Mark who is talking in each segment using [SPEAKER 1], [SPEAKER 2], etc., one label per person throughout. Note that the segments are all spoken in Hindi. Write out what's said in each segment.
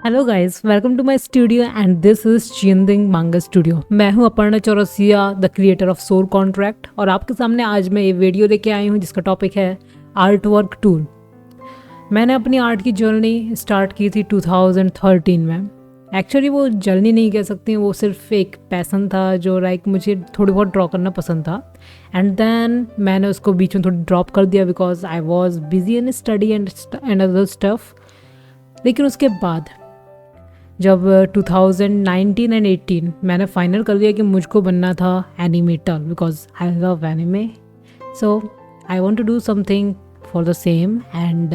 [SPEAKER 1] Hello guys, welcome to my studio and this is चिंदिंग मांगा स्टूडियो। मैं हूं Aparna Chaurasia, the creator of soul contract, और आपके सामने आज मैं ये वीडियो लेके आई हूं जिसका टॉपिक है आर्ट वर्क टूल। मैंने अपनी आर्ट की जर्नी स्टार्ट की थी 2013 में। एक्चुअली वो जर्नी नहीं कह सकती, वो सिर्फ एक पैसन था जो मुझे थोड़ी बहुत ड्रॉ करना पसंद था। एंड देन मैंने उसको बीच में थोड़ी ड्रॉप कर दिया because I was busy in study and other stuff. लेकिन उसके बाद जब 2019 एंड 18 मैंने फाइनल कर दिया कि मुझको बनना था animator because I love anime, so I want to do something for the same. And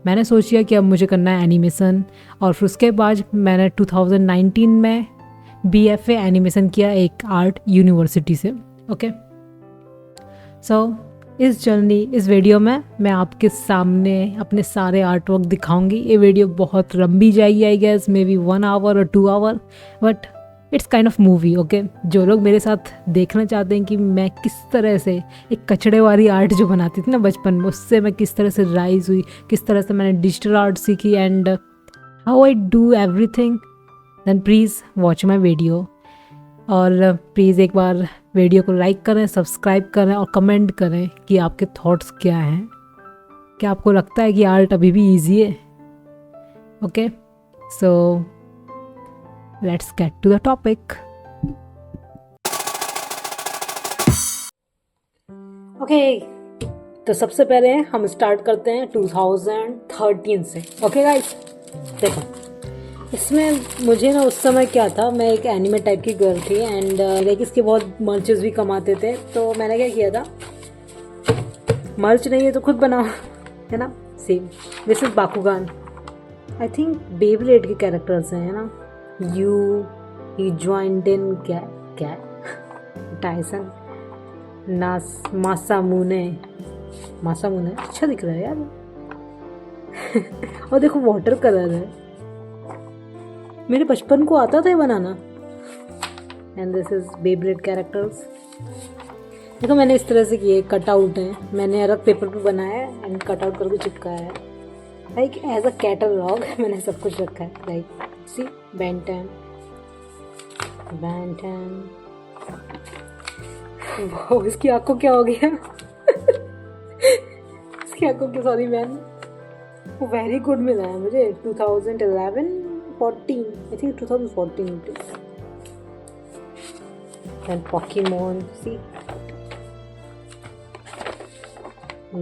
[SPEAKER 1] मैंने सोचा कि अब मुझे करना है एनिमेशन। और फिर उसके बाद मैंने 2019 में BFA एनिमेशन किया एक आर्ट यूनिवर्सिटी से। ओके, सो इस वीडियो में मैं आपके सामने अपने सारे आर्ट वर्क दिखाऊंगी। ये वीडियो बहुत लंबी जाएगी, I guess maybe 1 hour और 2 hour, but it's kind of movie. Okay, जो लोग मेरे साथ देखना चाहते हैं कि मैं किस तरह से एक कचड़े वाली आर्ट जो बनाती थी ना बचपन में, उससे मैं किस तरह से राइज हुई, किस तरह से मैंने डिजिटल आर्ट सीखी and how I do everything, then please watch my video. और प्लीज़ एक बार वीडियो को लाइक करें, सब्सक्राइब करें और कमेंट करें कि आपके थॉट्स क्या हैं। क्या आपको लगता है कि आर्ट अभी भी इजी है? Okay, so let's get to the topic. Okay, तो सबसे पहले हम स्टार्ट करते हैं 2013 से। ओके गाइस, देखो इसमें मुझे ना उस समय क्या था, मैं एक एनिमे टाइप की गर्ल थी एंड लाइक इसके बहुत मर्चेस भी कमाते थे। तो मैंने क्या किया था, मर्च नहीं है तो खुद बनाओ, है ना। Same this is बाकुगान, I think Beyblade के कैरेक्टर्स हैं, है ना। ही ज्वाइंड इन क्या टाइसन मासामुने अच्छा दिख रहा है यार। और देखो वाटर कलर है, मेरे बचपन को आता था ये बनाना। And this is Beyblade characters. देखो मैंने इस तरह से किए, कट आउट है, मैंने अलग पेपर पे बनाया है एंड कट आउट करके चिपकाया है, लाइक एज अ कैटलॉग मैंने सब कुछ रखा है। लाइक सी बैंटन वो इसकी आंखों क्या हो गया इसकी आंखों की, सॉरी मैन, वो वेरी गुड मिला है मुझे 2011 14, I think 2014 it is. Then Pokemon, see,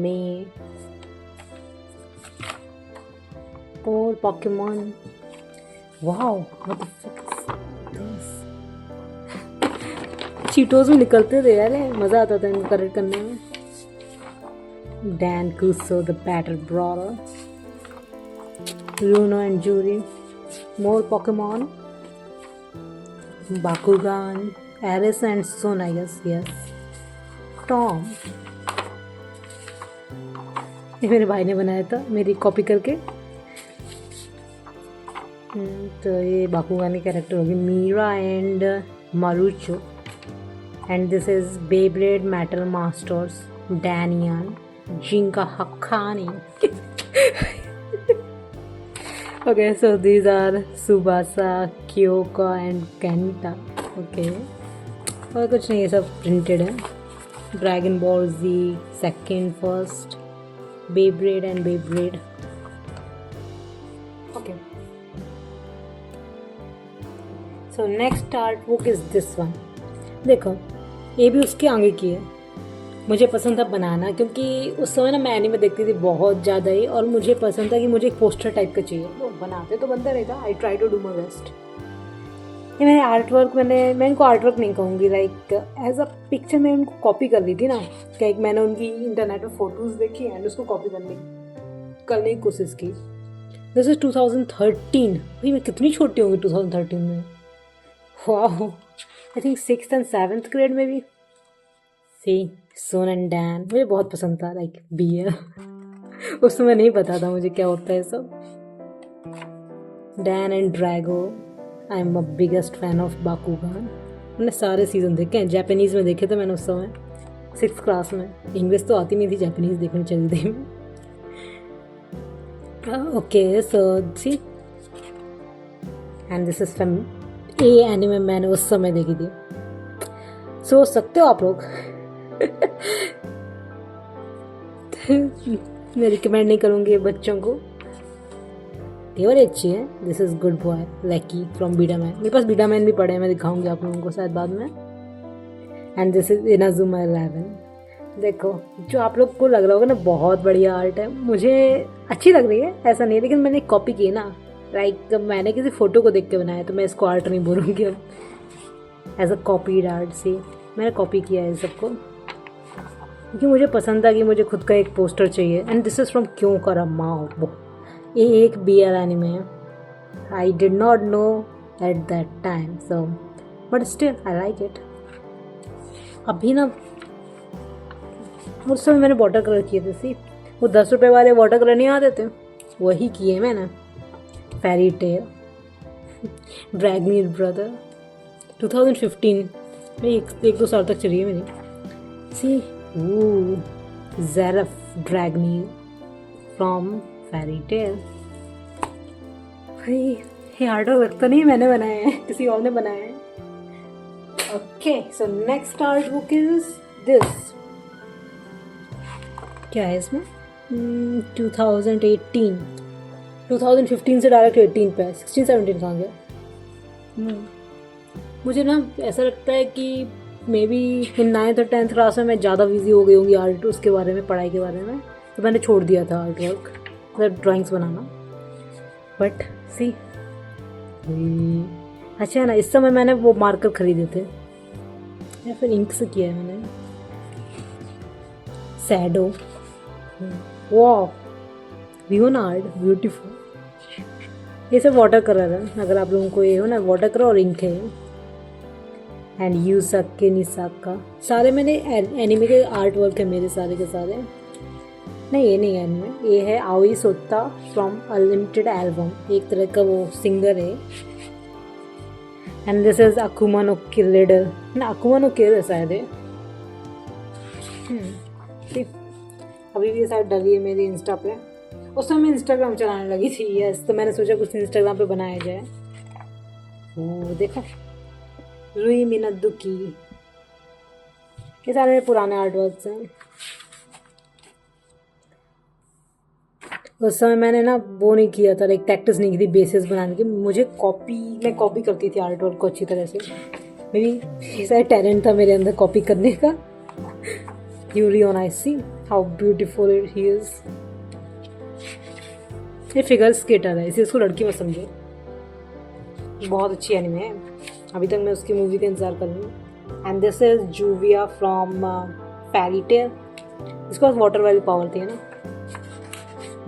[SPEAKER 1] May, more Pokemon. Wow, what the fuck is this? Cheetos में निकलते थे यार, मजा आता था इनको करेक्ट करने में। Dan Kuso, the Battle Brawler, Runo and Juri. More Pokemon, Bakugan, Aris and Sun, I guess, yes. Tom, ये मेरे भाई ने बनाया था मेरी कॉपी करके। तो ये बाकुगान की कैरेक्टर होगी Mira and Marucho. And this is Beyblade metal masters डैनियन जिंका हक्कानी। Okay, so these are Subasa, Kyoko and Kenta. Okay, और कुछ नहीं, ये सब प्रिंटेड है। Dragon ball Z, second, first, Beyblade and Beyblade. Okay, so next art book is this one. देखो ये भी उसके आगे की है। मुझे पसंद था बनाना क्योंकि उस समय ना मैं एनीमे देखती थी बहुत ज़्यादा ही, और मुझे पसंद था कि मुझे एक पोस्टर टाइप का चाहिए। तो बनाते तो बनता रहेगा, I try to do my best. ये मैंने आर्ट वर्क, मैं इनको आर्ट वर्क नहीं कहूँगी, लाइक एज अ पिक्चर मैं उनको कॉपी कर ली थी ना। क्या मैंने उनकी इंटरनेट पर फोटोज़ देखी एंड उसको कॉपी करने की कोशिश की। This is 2013। भाई मैं कितनी छोटी होंगी 2013 में। वाह, I think 6th and 7th grade में भी। सी सोन एंड डैन मुझे बहुत पसंद था, लाइक BL उस समय नहीं पता था मुझे क्या होता है सब। Dan and Drago, I am a biggest fan of बाकुगान। मैंने सारे सीजन देखे हैं, जापानीज़ में देखे थे मैंने उस समय 6th क्लास में। इंग्लिश तो आती नहीं थी, जापानीज़ देखनी चाहिए थी। Okay, so see, and this is from A anime मैंने उस समय देखी थी। सोच सकते हो आप लोग। मैं रिकमेंड नहीं करूँगी बच्चों को, केवल अच्छी है। दिस इज गुड बॉय लैकी फ्रॉम बीटा मैन। मेरे पास बीटा मैन भी पड़े हैं, मैं दिखाऊंगी आप लोगों को शायद बाद में। And this is Inazuma 11। देखो, जो आप लोग को लग रहा होगा ना बहुत बढ़िया आर्ट है, मुझे अच्छी लग रही है, ऐसा नहीं है, लेकिन मैंने कॉपी की ना। लाइक मैंने किसी फोटो को देख के बनाया, तो मैं इसको आर्ट नहीं बोलूँगी अब। एज अ कॉपीड आर्ट से मैंने कॉपी किया है सबको, क्योंकि मुझे पसंद था कि मुझे खुद का एक पोस्टर चाहिए। एंड दिस इज़ फ्रॉम क्यों करा माओ। ये एक BL एनिमे है। I did not know at that time, so but still I like it. अभी ना उस समय मैंने वाटर कलर किए थे। सी वो 10 रुपए वाले वाटर कलर नहीं आते थे, वही किए मैंने। फेरी टेल, ड्रैगनीर ब्रदर 2015 में एक दो साल तक चली है मेरी। सी ज़ेरफ ड्रैगनीर फ्रॉम फेरी टेल। भाई ये आर्ट लगता नहीं मैंने बनाया है, किसी और ने बनाया है। Okay, so next art book is this. क्या है इसमें? 2018 2015 से डायरेक्ट 18 पे 16 17 कहाँ गया? मुझे ना ऐसा लगता है कि मे बी इन 9th और 10th क्लास में मैं ज़्यादा बिजी हो गई होंगी आर्ट उसके बारे में, पढ़ाई के बारे में, तो मैंने छोड़ दिया था आर्ट वर्क, मतलब ड्राइंग्स बनाना। बट सी अच्छा है ना, इस समय मैंने वो मार्कर खरीदे थे या फिर इंक से किया है मैंने। सैडो, वाह, लियोनार्ड, ब्यूटीफुल। ये सब वाटर कलर है, अगर आप लोगों को ये हो ना, वाटर कलर और इंक है। एंड यूसाके निसाका, सारे मैंने एनिमे के आर्ट वर्क है मेरे सारे के सारे। नहीं ये नहीं है एनिमे, ये है आओई सोता फ्रॉम अनलिमिटेड एल्बम, एक तरह का वो सिंगर है। And this is Akuma no Kill ना, अकुमा नो किल शायद है। अभी भी शायद डली है मेरी इंस्टा पे। उस समय मैं इंस्टाग्राम चलाने लगी थी, यस, तो मैंने सोचा कुछ इंस्टाग्राम पे बनाया जाए। वो देखो, रुई मिनदुकी, ये सारे पुराने आर्ट वर्क्स हैं। उस समय मैंने ना वो नहीं किया था, लाइक प्रैक्टिस नहीं की थी बेसिस बनाने की। मैं कॉपी करती थी आर्ट वर्क को अच्छी तरह से। मेरी ऐसा टैलेंट था मेरे अंदर कॉपी करने का। Yuri on I see how beautiful he is. ये फिगर स्केटर है, इसे इसको लड़की मत समझो, बहुत अच्छी एनिमे है। अभी तक मैं उसकी मूवी का इंतजार कर रही हूँ। And this is Juvia from Fairy Tail, इसके पास वाटर वाली पावर थी ना।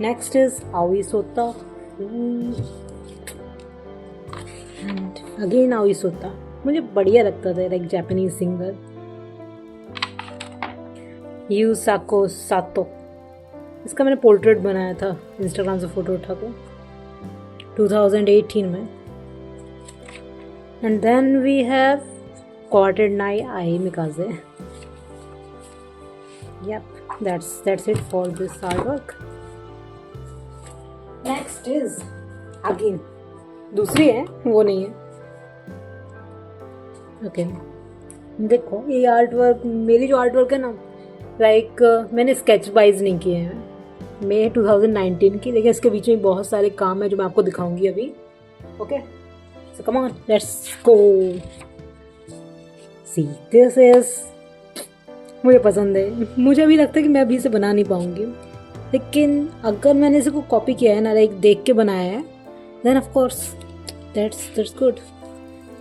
[SPEAKER 1] नेक्स्ट इज आओई सोता, एंड अगेन आओई सोता, मुझे बढ़िया लगता था, लाइक जापानीज सिंगर। यूसाको सातो, इसका मैंने पोर्ट्रेट बनाया था इंस्टाग्राम से फोटो उठा के 2018 में। एंड देन वी हैव क्वार्टेड नाई Ai Mikaze. Yup, that's it for this artwork. Next is again दूसरी है, वो नहीं है। ओके, देखो ये आर्ट वर्क, मेरी जो आर्ट वर्क है ना, लाइक मैंने स्केच वाइज नहीं किए हैं, मैं 2019 की, लेकिन इसके बीच में बहुत सारे काम है जो मैं आपको दिखाऊंगी अभी। Okay, so come on, let's go. See this is, मुझे पसंद है। मुझे अभी लगता है कि मैं अभी इसे बना नहीं पाऊंगी, लेकिन अगर मैंने इसे को कॉपी किया है ना, लाइक देख के बनाया है, then of course that's good.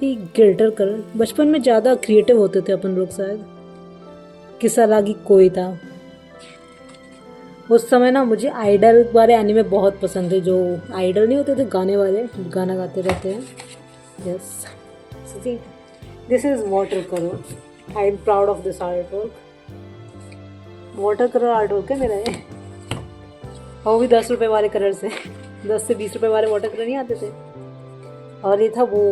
[SPEAKER 1] ये गिल्टर कलर, बचपन में ज़्यादा क्रिएटिव होते थे अपन लोग शायद। किसारागी कोई था उस समय ना। मुझे आइडल वाले एनिमे बहुत पसंद है, जो आइडल नहीं होते थे गाने वाले, गाना गाते रहते हैं। Yes, this is water colour. I am proud of this art work. Water colour art work है मेरा ये, वो भी 10 रुपए वाले कलर से, 10 से 20 रुपए वाले वाटर कलर नहीं आते थे। और ये था वो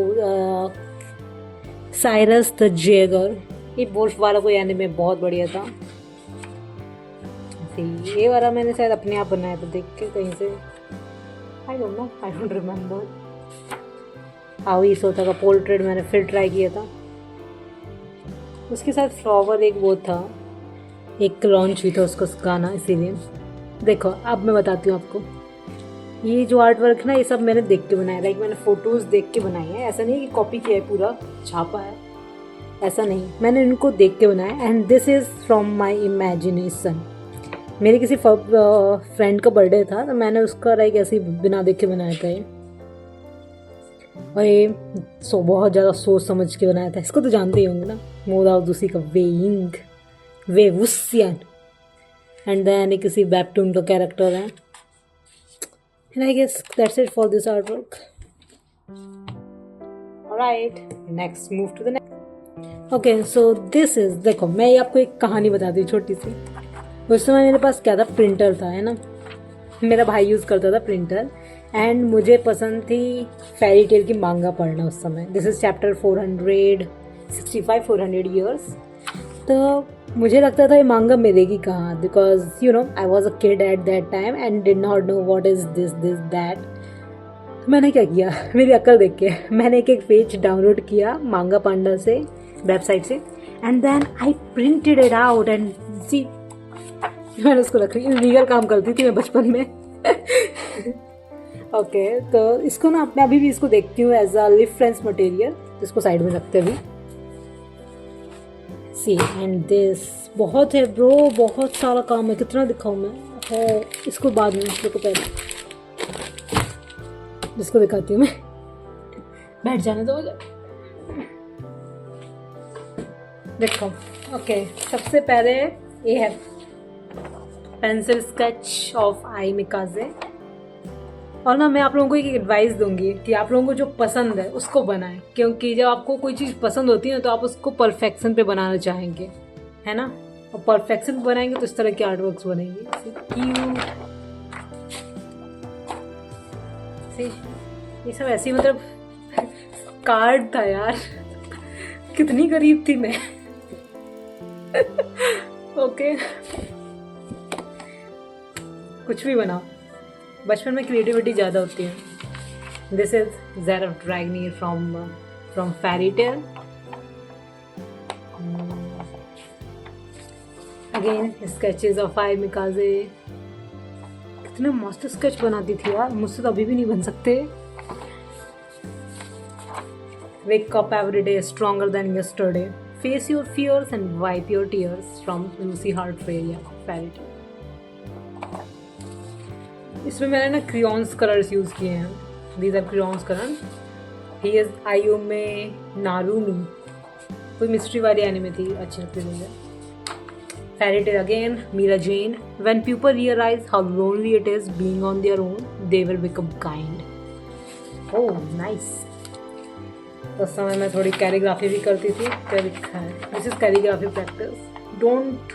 [SPEAKER 1] साइरस द जेगर, ये वुल्फ वाला कोई एनिमे बहुत बढ़िया था। ये वाला मैंने शायद अपने आप बनाया था देख के कहीं से, I don't know, I don't remember. हावी सोता का पोर्ट्रेट मैंने फिर ट्राई किया था। उसके साथ फ्लावर एक वो था, एक लॉन्च हुई था उसका गाना, इसीलिए। देखो अब मैं बताती हूँ आपको, ये जो आर्ट वर्क ना ये सब मैंने देख के बनाया, लाइक मैंने फ़ोटोज़ देख के बनाई है। ऐसा नहीं है कि कॉपी किया है पूरा छापा है, ऐसा नहीं, मैंने इनको देख के बनाया। And this is from my imagination. मेरे किसी फ्रेंड का बर्थडे था तो मैंने उसका लाइक ऐसे ही बिना देख के बनाया था ये। और ये बहुत ज़्यादा सोच समझ के बनाया था। इसको तो जानते ही होंगे ना, मोदाउस दूसी का वेइंग वेवुसियन। एंड देन किसी वेबटून का कैरेक्टर है। And I guess that's it for this art work. Alright, next move to the next. Okay so this is, देखो मैं आपको एक कहानी बताती हूँ छोटी सी। उस समय मेरे पास क्या था, प्रिंटर था, है ना। मेरा भाई यूज़ करता था प्रिंटर। एंड मुझे पसंद थी फेरी टेल की मांगा पढ़ना उस समय। This is chapter 465 years. तो मुझे लगता था ये मांगा मिलेगी कहाँ, because you know I was a kid at that time and did not know what is this that. तो मैंने क्या किया, मेरी अक्ल देख के मैंने एक पेज डाउनलोड किया मांगा पांडा से, वेबसाइट से। And then I printed it out and see, मैंने उसको रख लिया। लीगल काम करती थी मैं बचपन में। ओके तो इसको ना मैं अभी भी इसको देखती हूँ एज अ रेफरेंस मटेरियल, इसको साइड में रखते अभी। सी एंड दिस बहुत है ब्रो, बहुत सारा काम है, कितना दिखाऊँ मैं। है इसको बाद में, इसको पहले इसको दिखाती हूँ मैं। बैठ जाने दो मुझे। देखो ओके, सबसे पहले ये है पेंसिल स्केच ऑफ आई मिकाजे। और ना मैं आप लोगों को एक एडवाइस दूंगी कि आप लोगों को जो पसंद है उसको बनाएं, क्योंकि जब आपको कोई चीज़ पसंद होती है तो आप उसको परफेक्शन पे बनाना चाहेंगे, है ना। और परफेक्शन पे बनाएंगे तो इस तरह की आर्टवर्क्स बनेंगी। ये सब ऐसी मतलब कार्ड था यार। कितनी गरीब थी मैं। ओके कुछ भी बनाओ, बचपन में क्रिएटिविटी ज़्यादा होती है। This is Zeref Dragneel from Fairy Tail. Again sketches of Ai Mikaze. कितने मस्त स्केच बनाती थी यार, मुझसे तो अभी भी नहीं बन सकते। Wake up every day stronger than yesterday, face your fears and wipe your tears from Lucy heart Fairy Tail. इसमें मैंने ना क्रियॉन्स कलर्स यूज़ किए हैं। These are crayons colour. He is Ayumu Narumi, कोई मिस्ट्री वाली एनिमे थी, अच्छी लगती मुझे। Fairy Tail again, Mira Jane. When people realise how lonely it is being on their own, they will become kind. Oh nice. उस समय मैं थोड़ी कैलीग्राफी भी करती थी। क्या लिखा है, this is calligraphy practice. Don't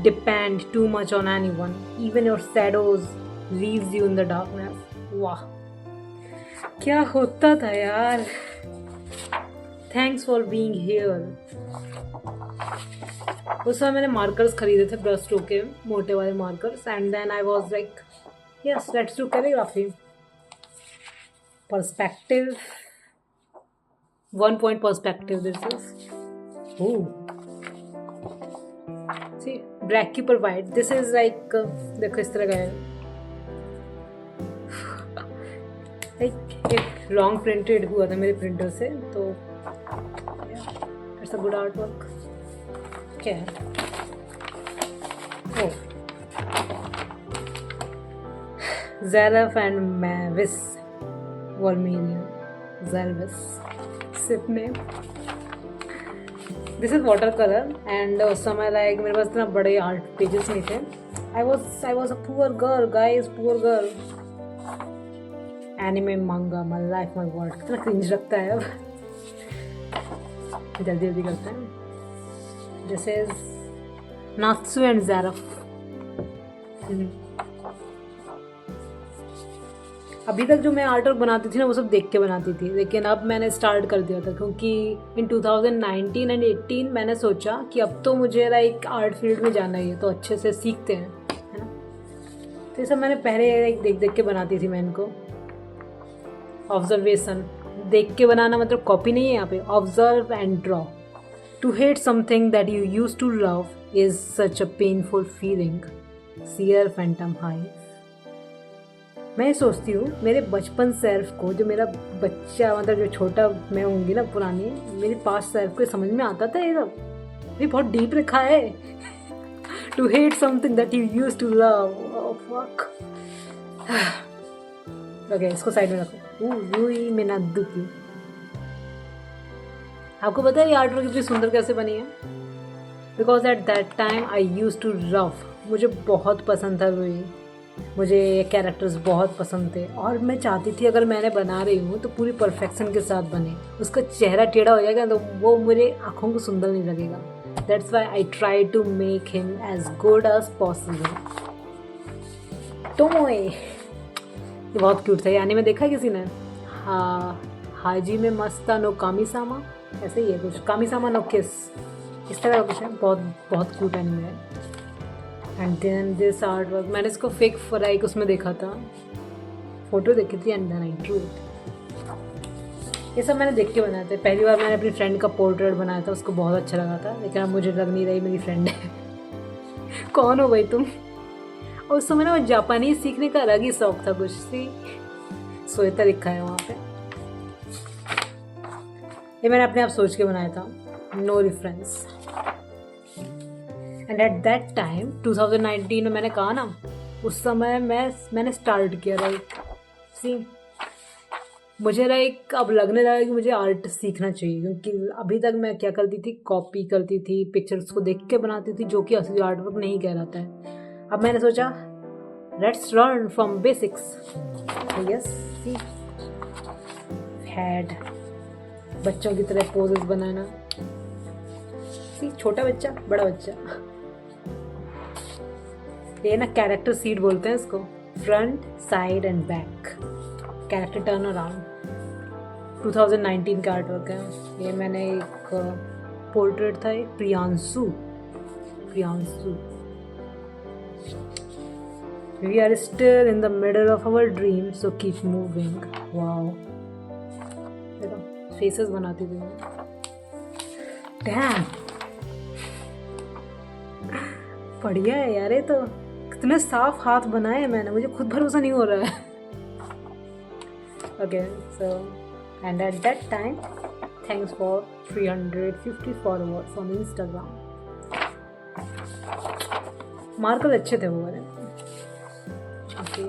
[SPEAKER 1] depend too much on anyone, even your shadows leaves you in the darkness. वाह क्या होता था यार। Thanks for being here. उस समय मैंने मार्कर्स खरीदे थे, ब्रश स्ट्रोक के मोटे वाले markers. And then I was like yes let's do calligraphy. Perspective, 1 point perspective this is. Oh see black की पर वाइट, दिस इज लाइक देखो इस तरह का है। एक लॉन्ग प्रिंटेड हुआ था मेरे प्रिंटर से, तो it's a good art work. क्या है, oh Zeref and Mavis Vermilion, Zervis ship name. This is water colour. And उस समय लाइक मेरे पास इतना बड़े आर्ट पेजेस नहीं थे। I was a poor girl guys, poor girl. Anime manga, my life my world, कितना क्रिंज लगता है अब। जल्दी जल्दी करते हैं। This is Natsu and Zeref. अभी तक जो मैं आर्ट वर्क बनाती थी ना वो सब देख के बनाती थी, लेकिन अब मैंने स्टार्ट कर दिया था क्योंकि इन 2019 एंड 18 मैंने सोचा कि अब तो मुझे लाइक आर्ट फील्ड में जाना ही है, तो अच्छे से सीखते हैं, है ना। तो ये सब मैंने पहले देख देख के बनाती थी मैं इनको। ऑब्जर्वेशन, देख के बनाना मतलब कॉपी नहीं है यहाँ पे, observe and draw. To hate something that you use to love is such a painful feeling, सियर फैंटम हाई। मैं ये सोचती हूँ मेरे बचपन सेल्फ को, जो मेरा बच्चा मतलब जो छोटा मैं होंगी ना पुरानी, मेरे पास सेल्फ को समझ में आता था ये सब। ये बहुत डीप रखा है। To hate something that you use to love, fuck. Okay, इसको साइड में रखो। रूई मिनादुकी। आपको पता है ये आर्ट वर्क इतनी सुंदर कैसे बनी है? Because at that time I use to love, मुझे बहुत पसंद था रूई, मुझे ये कैरेक्टर्स बहुत पसंद थे और मैं चाहती थी अगर मैंने बना रही हूँ तो पूरी परफेक्शन के साथ बने। उसका चेहरा टेढ़ा हो जाएगा तो वो मेरे आँखों को सुंदर नहीं लगेगा। That's why I try to make him as good as possible. Tomoe, ये बहुत क्यूट था। ये एनीमे देखा है किसी ने? हाजी में मस्ता नो कामिसामा, ऐसे ही है कुछ, कामिसामा नो किस, इस तरह का कुछ है। बहुत बहुत क्यूट एनीमे है। And then this art work, मैंने इसको फेक फ्राइक उसमें देखा था, फोटो देखी थी and then I drew it. ये सब मैंने देख के बनाए थे। पहली बार मैंने अपनी फ्रेंड का पोर्ट्रेट बनाया था, उसको बहुत अच्छा लगा था, लेकिन अब मुझे लग नहीं रही मेरी फ्रेंड है। कौन हो भाई तुम? और उस समय ना वो जापानी सीखने का अलग ही शौक था, कुछ सी सोएता लिखा है वहाँ पे। ये मैंने अपने आप सोच के बनाया था, no reference. And at that time 2019 में मैंने कहा ना, उस समय मैंने स्टार्ट किया लाइक सी, मुझे लाइक अब लगने लगा कि मुझे आर्ट सीखना चाहिए, क्योंकि अभी तक मैं क्या करती थी, कॉपी करती थी, पिक्चर्स को देख के बनाती थी, जो कि असली आर्ट वर्क नहीं कहलाता है। अब मैंने सोचा let's learn from basics. Yes, see head, बच्चों की तरह पोजेस बनाना, सी छोटा बच्चा बड़ा बच्चा। ये ना कैरेक्टर सीट बोलते हैं इसको, front side and back, character turn around. 2019 का आर्ट वर्क है ये। मैंने एक पोर्ट्रेट था, एक Priyanshu. We are still in the middle of our dream so keep moving. Wow, देखो फेसेस बनाती थी मैं। डैम, बढ़िया है यार, ये तो कितने साफ हाथ बनाए हैं मैंने, मुझे खुद भरोसा नहीं हो रहा है। Okay, so and at that time thanks for 350 followers on Instagram. Marker अच्छे थे वो वाले। ओके,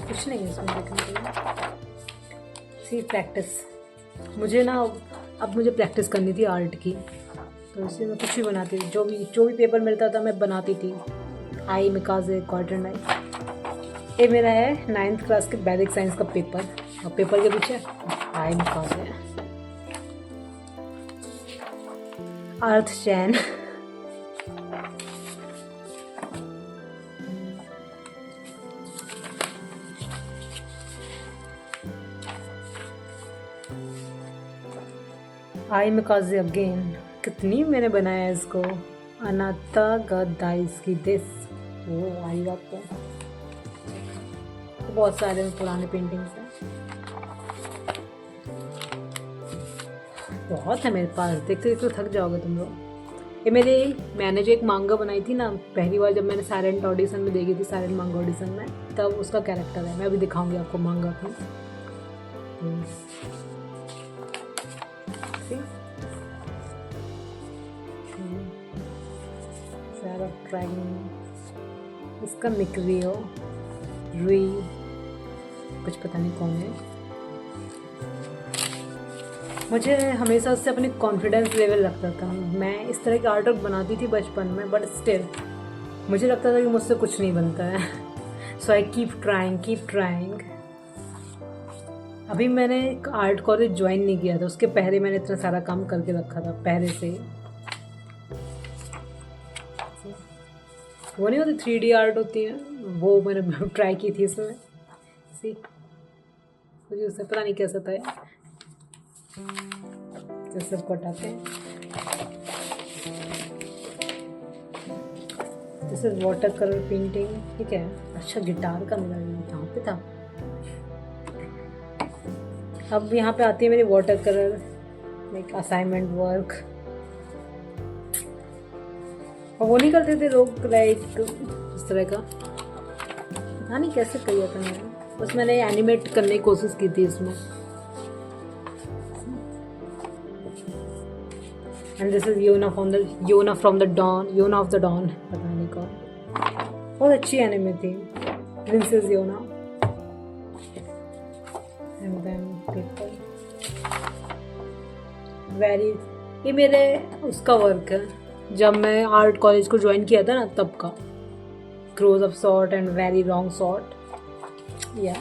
[SPEAKER 1] कुछ नहीं है इसमें देखने के लिए। सी प्रैक्टिस, मुझे ना अब मुझे प्रैक्टिस करनी थी आर्ट की, तो इसलिए मैं कुछ भी बनाती थी, जो भी पेपर मिलता था मैं बनाती थी। आई मिकाजे क्वार्टर नाइट, ये मेरा है 9th क्लास के वैदिक साइंस का पेपर, और पेपर के पीछे आई मिकाजे अर्थ चैन। आई मिकाजे अगेन, कितनी मैंने बनाया है इसको। अनाता गदाइस की दिस, वो आई बात तो बहुत सारे पुराने पेंटिंग्स हैं, बहुत है मेरे पास, देखते देखते थक जाओगे तुम लोग। ये मैंने जो एक मांगा बनाई थी ना पहली बार, जब मैंने साइलेंट ऑडिशन में देखी थी, साइलेंट मांगा ऑडिशन में, तब उसका कैरेक्टर है। मैं अभी दिखाऊंगी आपको मांगा को। इसका मिक्रियो रुई, कुछ पता नहीं कौन है। मुझे हमेशा उससे अपनी कॉन्फिडेंस लेवल लगता था। मैं इस तरह के आर्ट वर्क बनाती थी बचपन में, बट स्टिल मुझे लगता था कि मुझसे कुछ नहीं बनता है। सो आई कीप ट्राइंग। अभी मैंने एक आर्ट कॉलेज ज्वाइन नहीं किया था, उसके पहले मैंने इतना सारा काम करके रखा था पहले से। वो नहीं होती 3D आर्ट होती है, वो मैंने ट्राई की थी इसमें। सी मुझे उससे पता नहीं कैसा था, तो सबको हटाते हैं। This is water colour painting, ठीक है। अच्छा गिटार का मेरा यहाँ पे था। अब यहाँ पे आती है मेरी water colour like assignment work. और वो नहीं करते थे लोग लाइक इस तरह का, पता नहीं कैसे किया था मैंने, बस मैंने एनिमेट करने की कोशिश की थी इसमें। एंड दिस इज योना फ्रॉम द डॉन, योना ऑफ द डॉन, पता नहीं कौन। बहुत अच्छी एनिमे थी, प्रिंसेस योना। एंड देन पीपल वेरी, ये मेरे उसका वर्क है जब मैं आर्ट कॉलेज को ज्वाइन किया था ना, तब का। क्रोज of sort and very long sort, या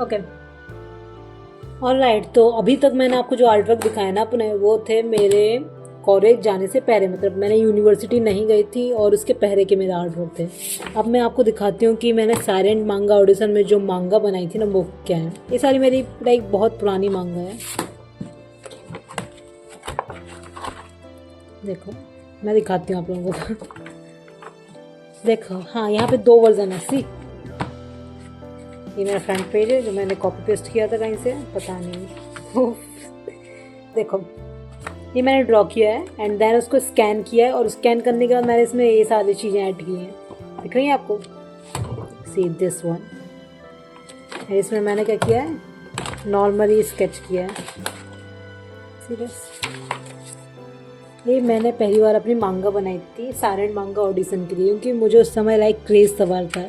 [SPEAKER 1] ओके ऑलराइट। तो अभी तक मैंने आपको जो आर्ट वर्क दिखाया ना अपने, वो थे मेरे कॉलेज जाने से पहले, मतलब मैंने यूनिवर्सिटी नहीं गई थी और उसके पहले के मेरे आर्ट वर्क थे। अब मैं आपको दिखाती हूँ कि मैंने साइलेंट मांगा ऑडिशन में जो मांगा बनाई थी ना, वो क्या है। ये सारी मेरी लाइक बहुत पुरानी मांगा है। देखो मैं दिखाती हूँ आप लोगों को। देखो हाँ, यहाँ पे 2 वर्जन है। सी, ये मेरा फ्रंट पेज है जो मैंने कॉपी पेस्ट किया था कहीं से, पता नहीं। देखो ये मैंने ड्रॉ किया है एंड देन उसको स्कैन किया है, और स्कैन करने के बाद मैंने इसमें ये सारी चीज़ें ऐड की हैं। दिख रही है आपको? See this one. इसमें मैंने क्या किया है, नॉर्मली स्केच किया है। सीरियस, ये मैंने पहली बार अपनी मांगा बनाई थी साइलेंट मांगा ऑडिशन के लिए, क्योंकि मुझे उस समय लाइक क्रेज सवार था।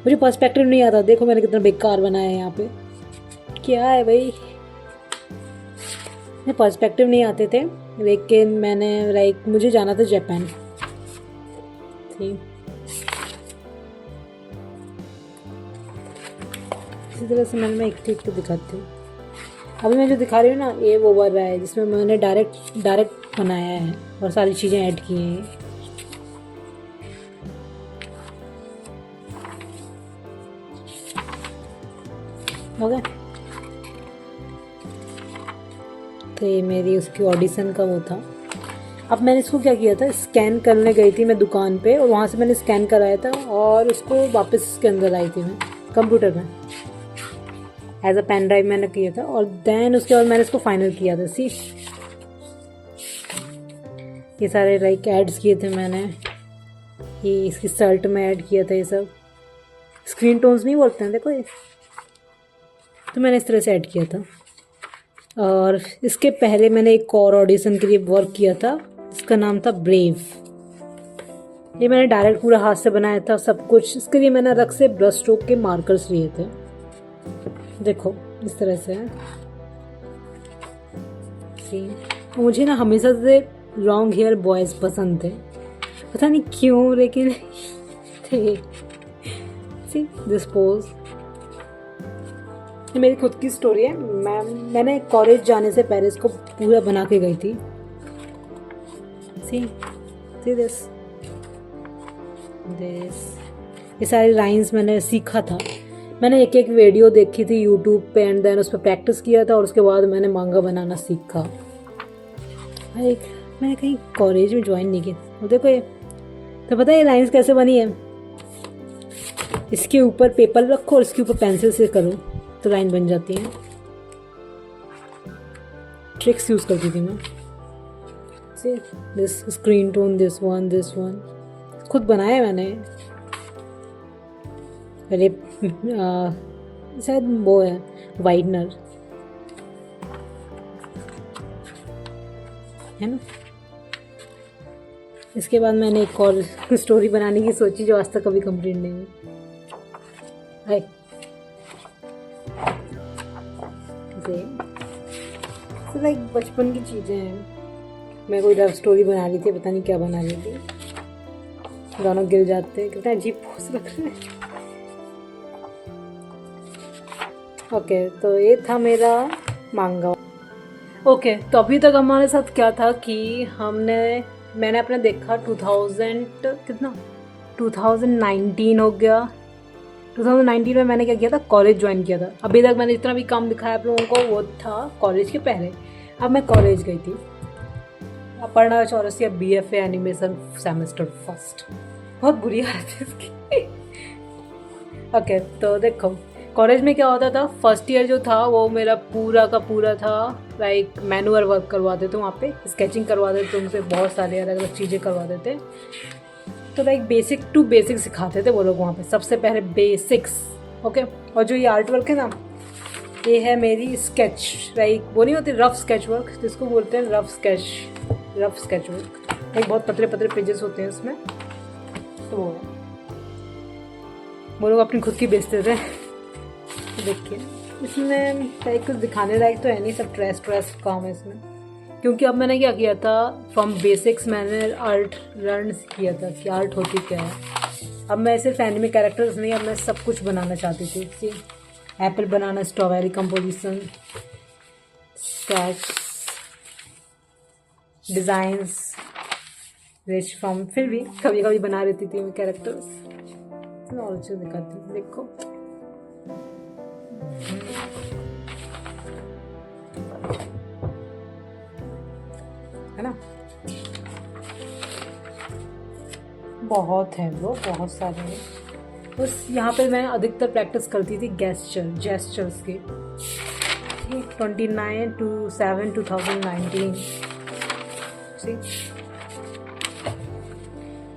[SPEAKER 1] मुझे पर्सपेक्टिव नहीं आता। देखो मैंने कितना बेकार बनाया है यहाँ पे। क्या है भाई, मुझे पर्सपेक्टिव नहीं आते थे, लेकिन मैंने लाइक मुझे जाना था जापान। इसी तरह से मैं एक ठीक दिखाती हूँ। अभी मैं जो दिखा रही हूँ ना, ये वो बन रहा है जिसमें मैंने डायरेक्ट बनाया है और सारी चीज़ें ऐड की हैं। हो गया। तो ये मेरी उसकी ऑडिशन का वो था। अब मैंने इसको क्या किया था, स्कैन करने गई थी मैं दुकान पे, और वहाँ से मैंने स्कैन कराया था और उसको वापस इसके अंदर लाई थी मैं कंप्यूटर में एज अ पेन ड्राइव मैंने किया था। और देन उसके बाद मैंने इसको फाइनल किया था। सी, ये सारे लाइक एड्स किए थे मैंने, ये इसकी शर्ट में ऐड किया था। ये सब स्क्रीन टोन्स नहीं बोलते हैं, देखो ये, तो मैंने इस तरह से ऐड किया था। और इसके पहले मैंने एक और ऑडिशन के लिए वर्क किया था, इसका नाम था ब्रेव। ये मैंने डायरेक्ट पूरा हाथ से बनाया था सब कुछ। इसके लिए मैंने अलग से ब्रश स्ट्रोक के मार्कर्स लिए थे। देखो इस तरह से। मुझे ना हमेशा से लॉन्ग हेयर बॉयज़ पसंद थे, पता नहीं क्यों, लेकिन थे। सी दिस पोज, ये मेरी खुद की स्टोरी है। मैंने कॉलेज जाने से पहले इसको पूरा बना के गई थी। सी दिस, ये सारी लाइंस मैंने सीखा था। मैंने एक वीडियो देखी थी यूट्यूब पे एंड देन उस पर प्रैक्टिस किया था, और उसके बाद मैंने मांगा बनाना सीखा। मैंने कहीं कॉलेज में ज्वाइन नहीं किया। देखो ये तो पता है ये लाइंस कैसे बनी है। इसके ऊपर पेपर रखो और इसके ऊपर पेंसिल से करो तो लाइन बन जाती है। ट्रिक्स यूज़ करती थी मैं। This screen tone, this one खुद बनाया मैंने। पहले शायद वो है वाइटनर है ना। इसके बाद मैंने एक और स्टोरी बनाने की सोची जो आज तक कभी कंप्लीट नहीं हुई। लाइक बचपन की चीज़ें हैं। मैं कोई लव स्टोरी बना रही थी, पता नहीं क्या बना रही थी, दोनों गिर जाते हैं। कितना अजीब पोज रख रहे हैं। ओके, तो ये था मेरा मांगा। ओके, तो अभी तक हमारे साथ क्या था कि मैंने अपने देखा 2019 हो गया। 2019 में मैंने क्या किया था, कॉलेज ज्वाइन किया था। अभी तक मैंने जितना भी काम दिखाया आप लोगों को वो था कॉलेज के पहले। अब मैं कॉलेज गई थी Aparna Chaurasia BFA animation semester first. बहुत बुरी हालत है इसकी। ओके तो देखो कॉलेज में क्या होता था, फर्स्ट ईयर जो था वो मेरा पूरा का पूरा था लाइक मैनुअल वर्क करवाते थे, वहाँ पे स्केचिंग करवाते थे, उनसे बहुत सारी अलग अलग चीज़ें करवाते थे। तो लाइक बेसिक टू बेसिक सिखाते थे वो लोग वहाँ पे, सबसे पहले बेसिक्स। ओके और जो ये आर्ट वर्क है ना, ये है मेरी स्केच, लाइक वो नहीं होती रफ स्केच वर्क, जिसको बोलते हैं रफ स्केच वर्क। एक बहुत पतले पतले पेजेस होते हैं उसमें, तो वो लोग अपनी खुद की बेचते थे। तो देखिए इसमें लाइक कुछ दिखाने लायक तो है नहीं, सब ट्रेस काम है इसमें। क्योंकि अब मैंने क्या किया था, फ्रॉम बेसिक्स मैंने आर्ट लर्न किया था कि आर्ट होती क्या है। अब मैं सिर्फ एनिमे कैरेक्टर्स नहीं, अब मैं सब कुछ बनाना चाहती थी। See apple banana, strawberry composition, sketch, designs, rich from, फिर भी कभी कभी बना लेती थी मैं कैरेक्टर्स। और चीज़ दिखाती हूँ, देखो है ना, बहुत है वो, बहुत सारे हैं। बस यहाँ पे मैं अधिकतर प्रैक्टिस करती थी जेस्चर्स की। 29/7/2019।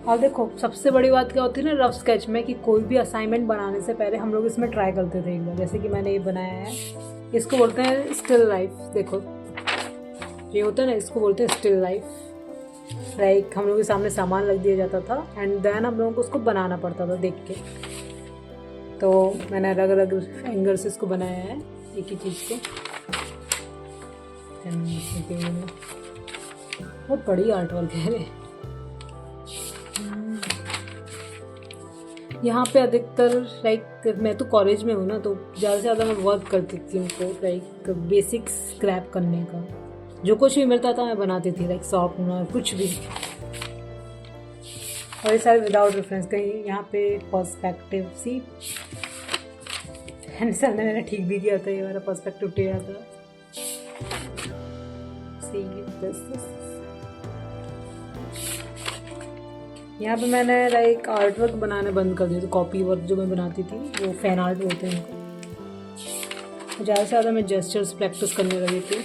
[SPEAKER 1] और देखो सबसे बड़ी बात क्या होती है ना रफ स्केच में, कि कोई भी असाइनमेंट बनाने से पहले हम लोग इसमें ट्राई करते थे एक बार। जैसे कि मैंने ये बनाया है, इसको बोलते हैं स्टिल लाइफ। देखो ये होता है ना, इसको बोलते हैं स्टिल लाइफ। लाइक हम लोग के सामने सामान रख दिया जाता था एंड देन हम लोगों को उसको बनाना पड़ता था देख के। तो मैंने अलग अलग एंगल से इसको बनाया है एक ही चीज़ को। बहुत बड़ी आर्ट वर्क है। यहाँ पे अधिकतर लाइक मैं तो कॉलेज में हूँ ना, तो ज़्यादा से ज़्यादा मैं वर्क करती थी उनको, लाइक बेसिक्स स्क्रैप करने का। जो कुछ भी मिलता था मैं बनाती थी, लाइक शॉर्पनर कुछ भी। और ये सारे विदाउट रेफरेंस। कहीं यहाँ पे पर्सपेक्टिव सी सर ने मैंने ठीक भी किया था, ये वाला पर्सपेक्टिव टेढ़ा था। सी दिस यहाँ पे मैंने लाइक आर्ट वर्क बनाना बंद कर दिया। तो कॉपी वर्क जो मैं बनाती थी वो फैन आर्ट बोलते हैं उनको। ज़्यादा से ज़्यादा मैं जेस्चर्स प्रैक्टिस करने लगी थी।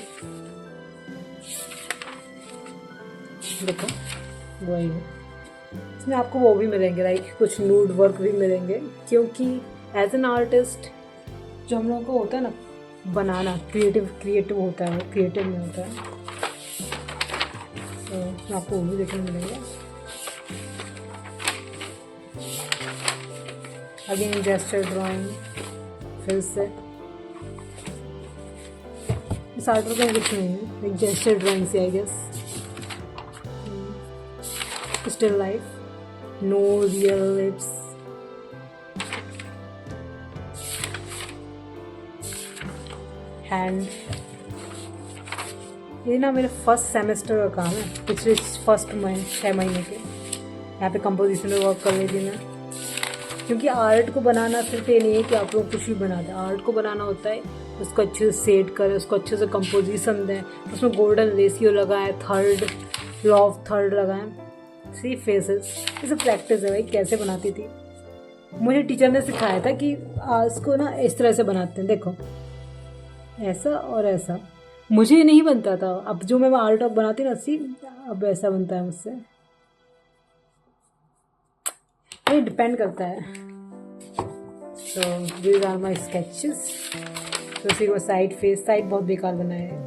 [SPEAKER 1] देखो वही है, इसमें आपको वो भी मिलेंगे लाइक कुछ नूड वर्क भी मिलेंगे। क्योंकि एज एन आर्टिस्ट जो हम लोगों को होता है ना बनाना, क्रिएटिव होता है, वो क्रिएटिव में होता है। तो आपको वो भी देखने मिलेंगे। अगेन जेस्चर ड्राइंग, फिर से इस आर्ट वर्क में कुछ नहीं है, एक जेस्चर ड्राइंग से I guess. Still life, no real lips, hand. ये ना मेरे फर्स्ट सेमेस्टर का काम है, पिछले फर्स्ट 6 महीने के। यहाँ पे कंपोजिशन में वर्क कर रही थी मैं। क्योंकि आर्ट को बनाना सिर्फ ये नहीं है कि आप लोग कुछ भी बना दें। आर्ट को बनाना होता है उसको अच्छे से सेट करें, उसको अच्छे से कंपोजिशन दें, उसमें गोल्डन रेशियो लगाएं, थर्ड लॉ ऑफ थर्ड लगाएं, सी फेसेस। ये सब प्रैक्टिस है भाई, कैसे बनाती थी। मुझे टीचर ने सिखाया था कि इसको ना इस तरह से बनाते हैं, देखो ऐसा और ऐसा। मुझे नहीं बनता था, अब जो मैं आर्ट वर्क बनाती ना सी, अब ऐसा बनता है मुझसे। ये डिपेंड करता है। So these are my sketches. तो उसी को साइड फेस, साइड बहुत बेकार बनाया है,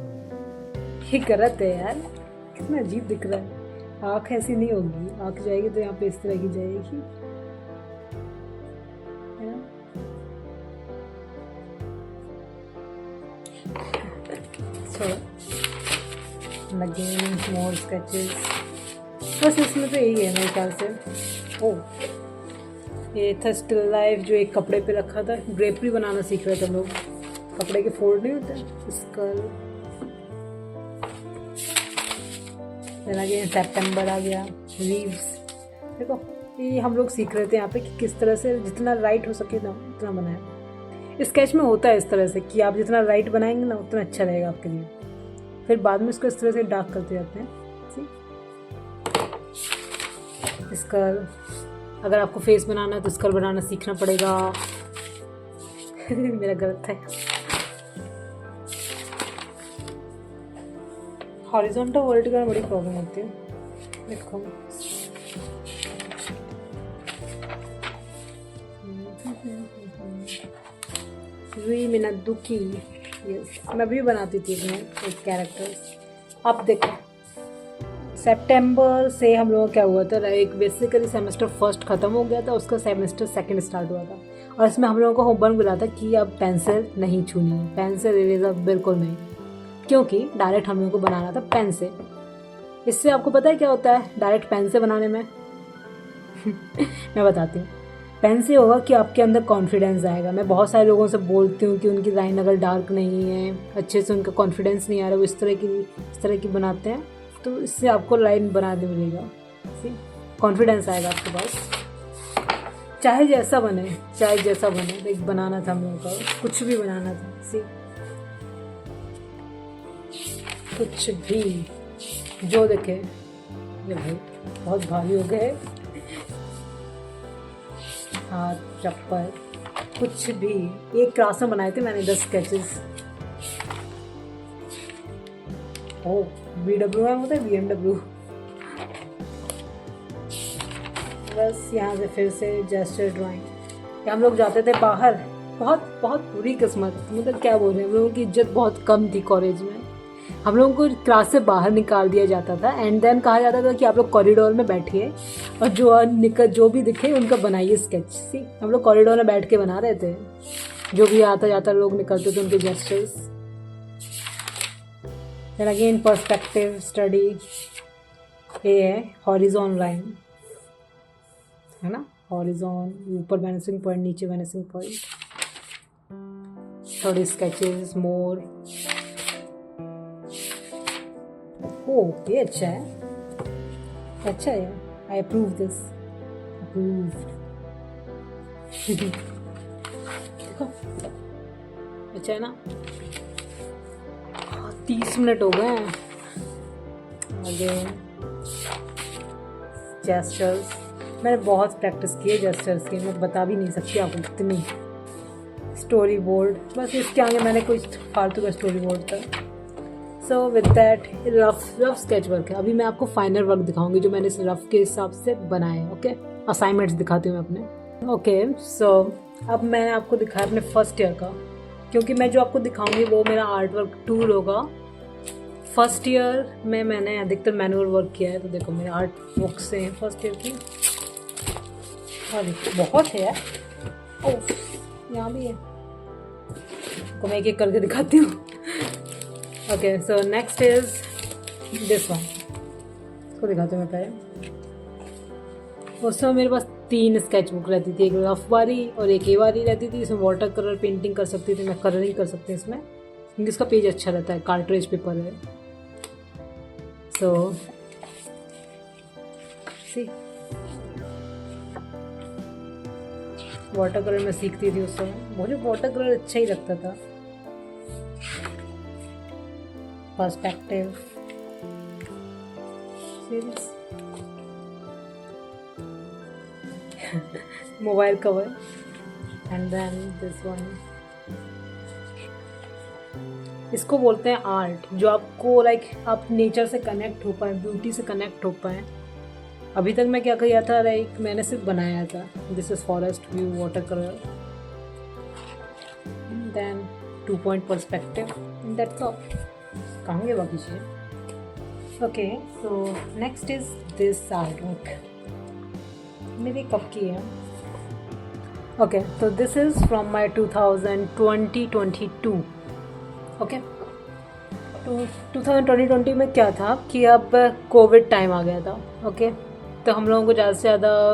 [SPEAKER 1] ये गलत है यार, कितना अजीब दिख रहा है। आँख ऐसी नहीं होगी, आँख जाएगी तो यहाँ पे इस तरह की जाएगी, है ना। Again more sketches. बस इसमें तो यही है मेरे ख्याल से। ओह ये था स्टिल लाइफ, जो एक कपड़े पे रखा था। ड्रेपरी बनाना सीख रहे थे हम लोग, कपड़े के फोल्ड नहीं होते, स्कल। अगेन सितंबर आ गया, लीव्स। देखो ये हम लोग सीख रहे थे यहाँ पे कि किस तरह से जितना राइट हो सके ना उतना बनाए। स्केच में होता है इस तरह से कि आप जितना राइट बनाएंगे ना उतना अच्छा रहेगा आपके लिए। फिर बाद में इसको इस तरह से डार्क करते जाते हैं। स्कल, अगर आपको फेस बनाना है तो स्कल बनाना सीखना पड़ेगा। मेरा गलत है। हॉरिजॉन्टल वर्टिकल बड़ी प्रॉब्लम होती है। देखो रुई मिनादुकी, यस मैं भी बनाती थी इसमें एक कैरेक्टर। अब देखो सितंबर से हम लोगों का क्या हुआ था, एक बेसिकली सेमेस्टर फर्स्ट ख़त्म हो गया था, उसका सेमेस्टर सेकंड स्टार्ट हुआ था और इसमें हम लोगों को होमवर्क मिला था कि अब पेंसिल नहीं छूनी है, पेंसिल इरेजर बिल्कुल नहीं, क्योंकि डायरेक्ट हम लोगों को बनाना था पेन से। इससे आपको पता है क्या होता है डायरेक्ट पेन से बनाने में? मैं बताती हूँ। पेन से होगा कि आपके अंदर कॉन्फिडेंस आएगा। मैं बहुत सारे लोगों से बोलती हूँ कि उनकी लाइन अगर डार्क नहीं है, अच्छे से उनका कॉन्फिडेंस नहीं आ रहा, वो इस तरह की बनाते हैं, तो इससे आपको लाइन बनाने मिलेगा, कॉन्फिडेंस आएगा आपके पास। चाहे जैसा बने एक बनाना था हम लोगों का, कुछ भी बनाना था, कुछ भी जो देखे। ये भाई बहुत भारी हो गए, हाथ चप्पल कुछ भी। एक क्लास में बनाए थे मैंने 10 स्केचेस। ओ BW है, होता है BMW। बस यहाँ से फिर से जेस्चर ड्राइंग। हम लोग जाते थे बाहर, बहुत बहुत बुरी किस्मत, मतलब क्या बोल रहे हैं, हम लोगों की इज्जत बहुत कम थी कॉलेज में। हम लोगों को क्लास से बाहर निकाल दिया जाता था एंड देन कहा जाता था कि आप लोग कॉरिडोर में बैठिए और जो भी दिखे उनका बनाइए स्केच। सी हम लोग कॉरिडोर में बैठ के बना रहे थे, जो भी आता जाता लोग निकलते थे उनके gestures. Then again perspective study, ये है हॉरिजॉन लाइन, है ना, हॉरिजॉन, ऊपर वैनिसिंग पॉइंट, नीचे वैनिसिंग पॉइंट, थोड़ी स्केचेस मोर। ओह ये अच्छा है, आई अप्रूव दिस, देखो अच्छा है ना। 30 मिनट हो गए हैं। अगेन जेस्चर्स, मैंने बहुत प्रैक्टिस की है जेस्चर्स की, मैं बता भी नहीं सकती आपको कितनी। स्टोरी बोर्ड, बस इसके आगे मैंने कोई फालतू का स्टोरी बोर्ड था। So with that rough sketch work है। अभी मैं आपको फाइनल वर्क दिखाऊंगी जो मैंने इस रफ के हिसाब से बनाए हैं। ओके, असाइनमेंट्स दिखाती हूँ मैं अपने। ओके सो अब मैं आपको दिखाया अपने फर्स्ट ईयर का, क्योंकि मैं जो आपको दिखाऊंगी वो मेरा आर्ट वर्क टूर होगा। फर्स्ट ईयर में मैंने अधिकतर मैनुअल वर्क किया है, तो देखो मेरे आर्ट बुक्स हैं फर्स्ट ईयर की। अरे बहुत है यार, ओह यहाँ भी है, तो मैं एक एक करके दिखाती हूँ। Okay so next is this one, इसको दिखाते हैं मैं पहले। उस समय मेरे पास 3 स्केच बुक रहती थी, एक रफ वाली और एक ए वाली रहती थी। इसमें वाटर कलर पेंटिंग कर सकती थी, मैं कलरिंग कर सकती हूँ इसमें, क्योंकि इसका पेज अच्छा रहता है, कार्ट्रेज पेपर है। सो सी वाटर कलर में सीखती थी उस समय, मुझे वाटर कलर अच्छा ही लगता था। Perspective, mobile cover, and then this one. इसको बोलते हैं आर्ट, जो आपको लाइक आप नेचर से कनेक्ट हो पाए, ब्यूटी से कनेक्ट हो पाए। अभी तक मैं क्या किया था, लाइक मैंने सिर्फ बनाया था, this is forest view water colour, then 2 point perspective, that's all. कहाँ गए बाकी चीज़ें? Okay so next is this art work, मेरी कब की है। ओके तो this is from my 2022। Okay तो 2020 में क्या था कि अब कोविड टाइम आ गया था। ओके तो हम लोगों को ज़्यादा से ज़्यादा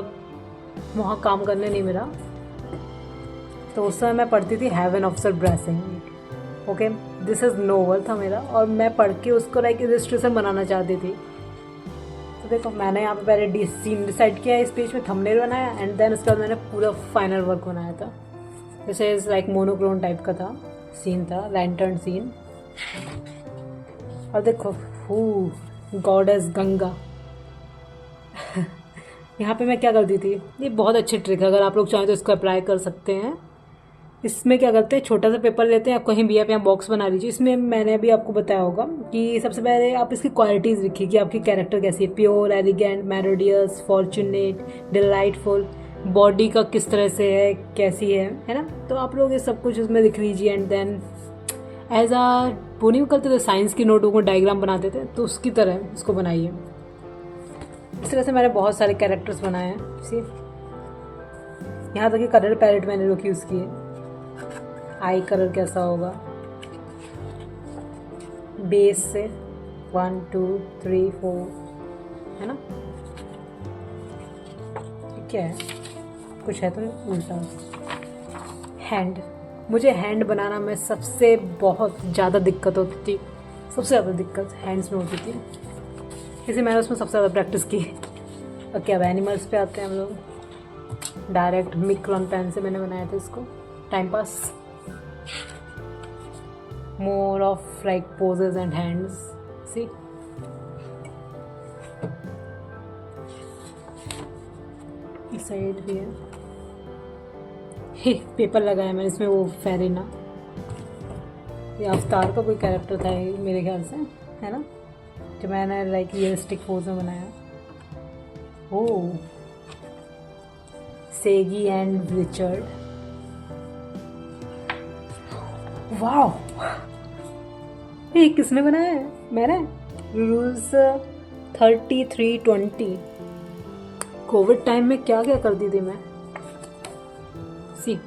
[SPEAKER 1] वहाँ काम करने नहीं मिला, तो उस समय मैं पढ़ती थी heaven official's blessing. Okay this is novel था मेरा, और मैं पढ़ के उसको लाइक इलस्ट्रेशन बनाना चाहती थी। तो देखो मैंने यहाँ पे पहले सीन डिसाइड किया, इस पेज में थंबनेल बनाया, एंड देन उसके बाद मैंने पूरा फाइनल वर्क बनाया था। जैसे इस लाइक मोनोक्रोन टाइप का था, सीन था, लैंटर्न सीन। और देखो गॉडेस गंगा। यहाँ पे मैं क्या करती थी, ये बहुत अच्छी ट्रिक है, अगर आप लोग चाहें तो इसको अप्लाई कर सकते हैं। इसमें क्या करते हैं, छोटा सा पेपर लेते हैं, आप कहीं भी आप यहाँ बॉक्स बना लीजिए। इसमें मैंने अभी आपको बताया होगा कि सबसे पहले आप इसकी क्वालिटीज़ लिखिए कि आपकी कैरेक्टर कैसी है, pure, elegant, melodious, fortunate, delightful, body का किस तरह से है, कैसी है ना। तो आप लोग ये सब कुछ उसमें लिख लीजिए। एंड देन एज आ वो नहीं करते थे साइंस की नोटों को डायग्राम बनाते थे, तो उसकी तरह इसको बनाइए। इस तरह से मैंने बहुत सारे कैरेक्टर्स बनाए हैं। सी यहाँ तक कि कलर पैलेट मैंने लोग यूज़ किए, आई कलर कैसा होगा, बेस से 1 2 3 4 है ना। क्या है, कुछ है तो उल्टा। हैंड, मुझे हैंड बनाना में सबसे बहुत ज़्यादा दिक्कत होती थी, सबसे ज़्यादा दिक्कत हैंड्स में होती थी, इसलिए मैंने उसमें सबसे ज़्यादा प्रैक्टिस की। और क्या, अब एनिमल्स पे आते हैं हम लोग। डायरेक्ट मिक्रॉन पेन से मैंने बनाया था इसको, time pass. More of like poses and hands. See इस साइड भी है, पेपर लगाया मैंने इसमें, वो फेरिना, ये अवतार का कोई कैरेक्टर था ये मेरे ख्याल से, है ना, जो मैंने लाइक रियलिस्टिक पोज में बनाया। ओह, सेगी एंड रिचर्ड, वाह, ये किसने बनाया है, मैंने। रूल्स 3320। कोविड टाइम में क्या क्या करती थी मैं। सी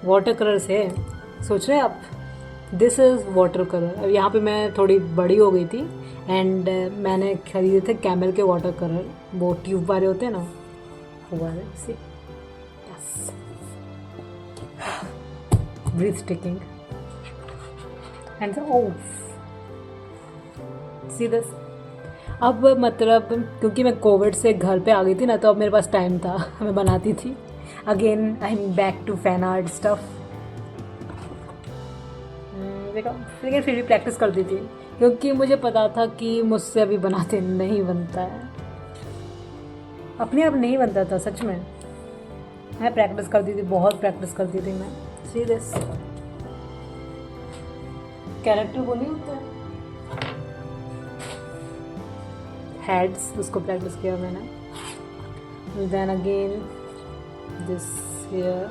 [SPEAKER 1] वाटर कलर से, सोच रहे हैं आप, दिस इज़ वाटर कलर। अब यहाँ पे मैं थोड़ी बड़ी हो गई थी एंड मैंने खरीदे थे कैमल के वाटर कलर, वो ट्यूब वाले होते हैं ना, वो वाले। See yes, breathtaking and oh, see this. अब मतलब क्योंकि मैं कोविड से घर पे आ गई थी ना, तो अब मेरे पास टाइम था, मैं बनाती थी। Again I am back to fan art stuff. देखो, लेकिन फिर भी प्रैक्टिस करती थी क्योंकि मुझे पता था कि मुझसे अभी बनाते नहीं बनता है, अपने आप नहीं बनता था सच में। मैं प्रैक्टिस करती थी, बहुत प्रैक्टिस करती थी मैं। सी दिस, कैरेक्टर वो नहीं होता है, हेड्स, उसको प्रैक्टिस किया मैंने। Then again this here,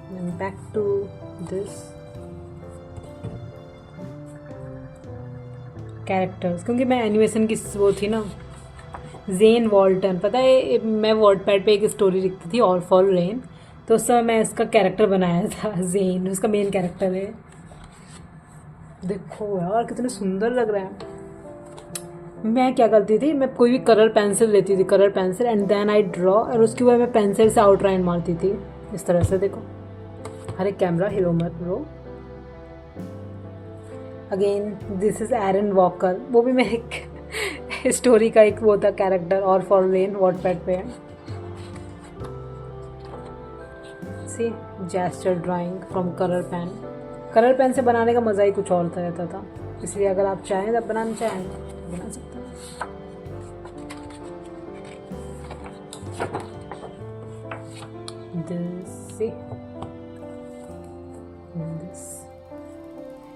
[SPEAKER 1] then back to this characters, क्योंकि मैं एनिमेशन की वो थी ना, जेन वॉल्टन, पता है मैं वॉटपैड पे एक स्टोरी लिखती थी, ऑल फॉर रेन, तो उस समय मैं इसका कैरेक्टर बनाया था, जेन उसका मेन कैरेक्टर है। देखो यार कितने सुंदर लग रहा है। मैं क्या करती थी, मैं कोई भी कलर पेंसिल लेती थी, colour pencil, and then I draw, और उसके बाद मैं पेंसिल से आउटलाइन मारती थी इस तरह से। देखो, अरे कैमरा हिलो मत bro. Again this is Aaron Walker, वो भी मैं एक स्टोरी का एक वो था कैरेक्टर, और फॉर रेन वॉटपैड पे है। See gesture drawing from colour pen, colour pen से बनाने का मज़ा ही कुछ और रहता था, इसलिए अगर आप चाहें तब बनाना चाहें तो बना सकते हैं।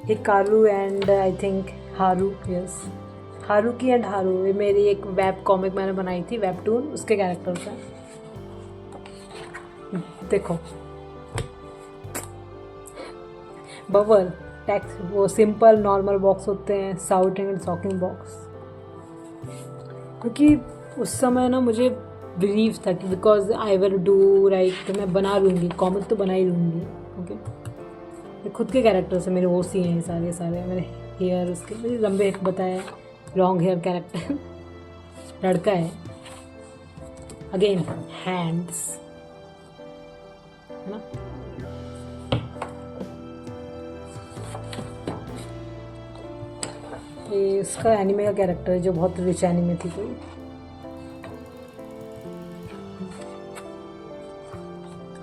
[SPEAKER 1] ये कारू एंड आई थिंक हारू, यस हारूकी एंड हारू, ये मेरी एक वेब कॉमिक मैंने बनाई थी, वेबटून, उसके कैरेक्टर्स हैं। देखो बबल टैक्स, वो सिंपल नॉर्मल बॉक्स होते हैं, साउटिंग एंड सॉकिंग बॉक्स, क्योंकि उस समय ना मुझे बिलीव था कि because I will do right, मैं बना लूँगी कॉमिक, तो बना ही लूँगी। ओके, ये खुद के कैरेक्टर्स हैं मेरे, वो सी हैं सारे सारे मेरे। हेयर उसके मेरे लंबे बताया, लॉन्ग हेयर कैरेक्टर लड़का है। अगेन हैंड्स, है ना, ये इसका एनिमे का कैरेक्टर है जो बहुत रिच एनिमे थी कोई।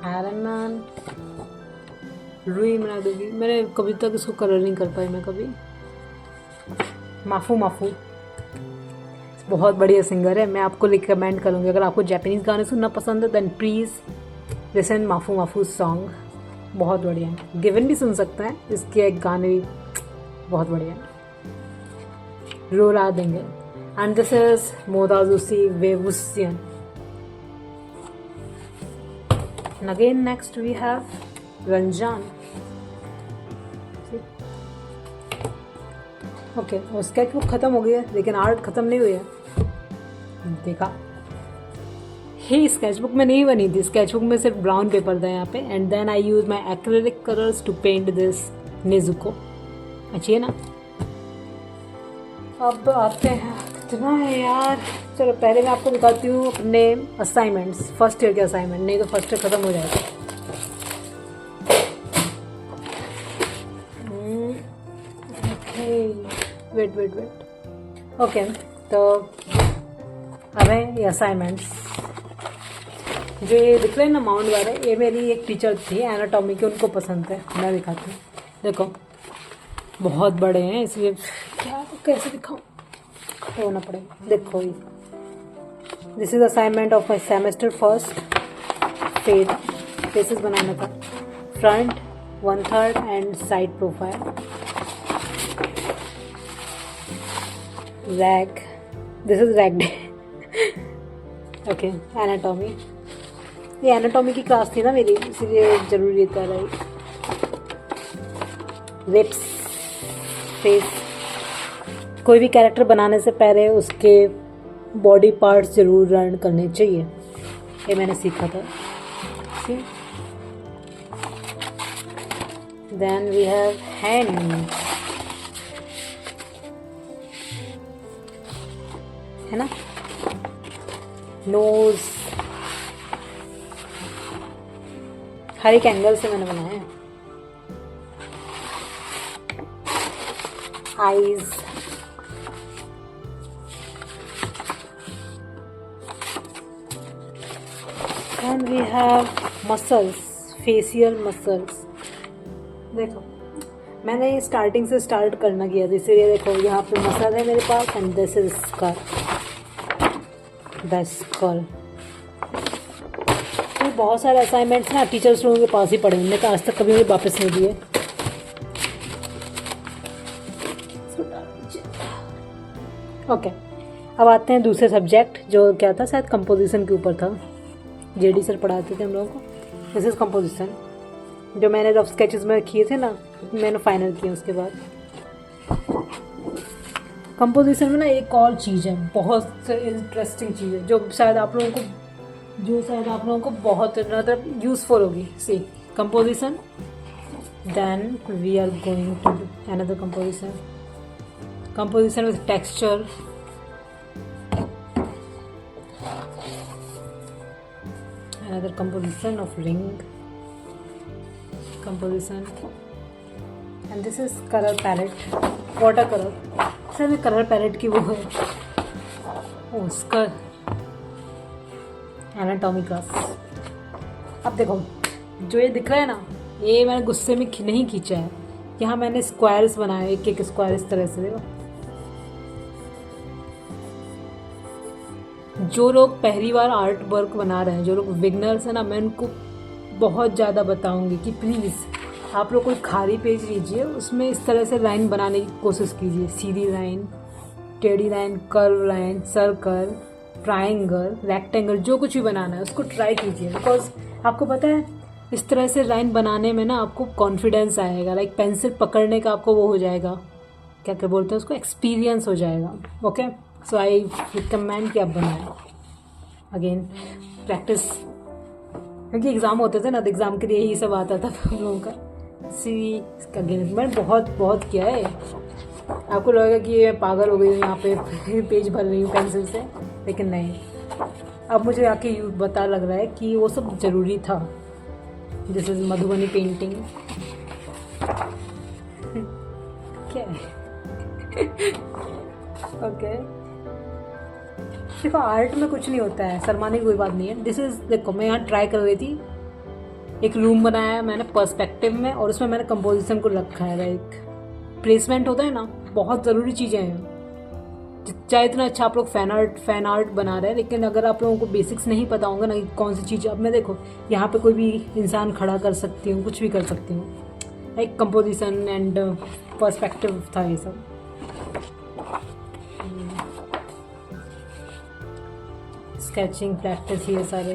[SPEAKER 1] आयरन मैन, रूई बना दूंगी, मैंने कभी तक इसको कलर नहीं कर पाई मैं कभी। माफू माफू, बहुत बढ़िया सिंगर है, मैं आपको रिकमेंड करूँगी। अगर आपको जापानीज़ गाने सुनना पसंद है देन प्लीज़ लिसन माफू माफू सॉन्ग, बहुत बढ़िया है। गिवन भी सुन सकते हैं, इसके एक गाने भी बहुत बढ़िया है, रुला देंगे। एंड दिस इज मोदाजुसी वेवुसियन। And again next we have रंजान। ओके, और स्केच बुक खत्म हो गई है लेकिन आर्ट खत्म नहीं हुई है। देखा, ये स्केच बुक में नहीं बनी थी, स्केच बुक में सिर्फ ब्राउन पेपर था यहाँ पे। And then I use my acrylic colours to paint this Nezuko. अच्छी है ना। अब आते हैं, कितना है यार। चलो पहले मैं आपको बताती हूँ अपने असाइनमेंट्स, फर्स्ट ईयर के असाइनमेंट, नहीं तो फर्स्ट ईयर ख़त्म हो जाएगा। वेट ओके, तो अब है ये असाइनमेंट्स। जो ये दिख रहे हैं ना माउंट वाले, ये मेरी एक टीचर थी एनाटॉमी की, उनको पसंद है। मैं दिखाती हूँ, देखो बहुत बड़े हैं इसलिए क्या कैसे दिखाऊँ, होना पड़ेगा। देखो ये, this is assignment of my semester first. Faces बनाना था, front 1/3 and side profile. Rag, this is rag day. Okay, anatomy, ये एनाटॉमी की क्लास थी ना मेरी, इसीलिए जरूरी था। Right, lips, face. कोई भी कैरेक्टर बनाने से पहले उसके बॉडी पार्ट्स जरूर लर्न करने चाहिए, ये मैंने सीखा था। देन वी हैव हैंड, है ना, नोज, हर एक एंगल से मैंने बनाया है। Eyes, and we have muscles, facial muscles. देखो मैंने स्टार्टिंग से स्टार्ट करना किया था, इसीलिए देखो यहाँ पे मसल है मेरे पास। And this is skull, the skull. तो बहुत सारे असाइनमेंट्स ना टीचर्स लोगों के पास ही पड़े, उन्होंने कहा आज तक कभी मुझे वापस नहीं दिए। ओके, अब आते हैं दूसरे सब्जेक्ट, जो क्या था, शायद कंपोजिशन के ऊपर था। जेडी सर पढ़ाते थे हम लोगों को। दिस इज कंपोजिशन, जो मैंने रफ स्केचेस में किए थे ना, मैंने फाइनल किए उसके बाद। कंपोजिशन में ना एक और चीज़ है, बहुत इंटरेस्टिंग चीज़ है, जो शायद आप लोगों को बहुत मतलब यूज़फुल होगी। See composition, then we are going to do another composition with texture. Another composition of ring composition, and this is color palette, watercolor। Sir मैं कलर पैलेट की वो है, उसका एनाटॉमी क्लास। अब देखो जो ये दिख रहा है ना, ये मैंने गुस्से में नहीं खींचा है, यहाँ मैंने स्क्वायर्स बनाए, एक एक स्क्वायर इस तरह से। देखो जो लोग पहली बार आर्ट वर्क बना रहे हैं, जो लोग बिगनर्स हैं ना, मैं उनको बहुत ज़्यादा बताऊंगी कि प्लीज़ आप लोग कोई खाली पेज लीजिए, उसमें इस तरह से लाइन बनाने की कोशिश कीजिए। सीधी लाइन, टेढ़ी line, curve line, circle, triangle, rectangle, जो कुछ भी बनाना है उसको ट्राई कीजिए। बिकॉज आपको पता है इस तरह से लाइन बनाने में ना आपको कॉन्फिडेंस आएगा, लाइक पेंसिल पकड़ने का आपको वो हो जाएगा, क्या क्या बोलते हैं उसको, एक्सपीरियंस हो जाएगा। ओके, सो आई रिकमेंड कि आप बनाएं। अगेन प्रैक्टिस, क्योंकि एग्ज़ाम होते थे ना, तो एग्ज़ाम के लिए यही सब आता था हम लोगों का। सी अगेन मैंने बहुत किया है। आपको लगेगा कि ये पागल हो गई हूँ यहाँ पे पेज भर रही हूँ पेंसिल से, लेकिन नहीं, अब मुझे आके पता लग रहा है कि वो सब ज़रूरी था। This is Madhubani painting. क्या है ओके, देखो आर्ट में कुछ नहीं होता है, शर्माने की कोई बात नहीं है। दिस इज, देखो मैं यहाँ ट्राई कर रही थी, एक रूम बनाया है मैंने पर्सपेक्टिव में, और उसमें मैंने कंपोजिशन को रखा है। लाइक प्लेसमेंट होता है ना, बहुत ज़रूरी चीज़ें हैं, चाहे इतना अच्छा आप लोग फैन आर्ट बना रहे हैं, लेकिन अगर आप लोगों को बेसिक्स नहीं पता होंगे ना कि कौन सी चीज़, अब मैं देखो यहाँ पे कोई भी इंसान खड़ा कर सकती हूँ, कुछ भी कर सकती हूँ। एक कंपोजिशन एंड पर्सपेक्टिव था ये सब। स्केचिंग प्रैक्टिस ये सारे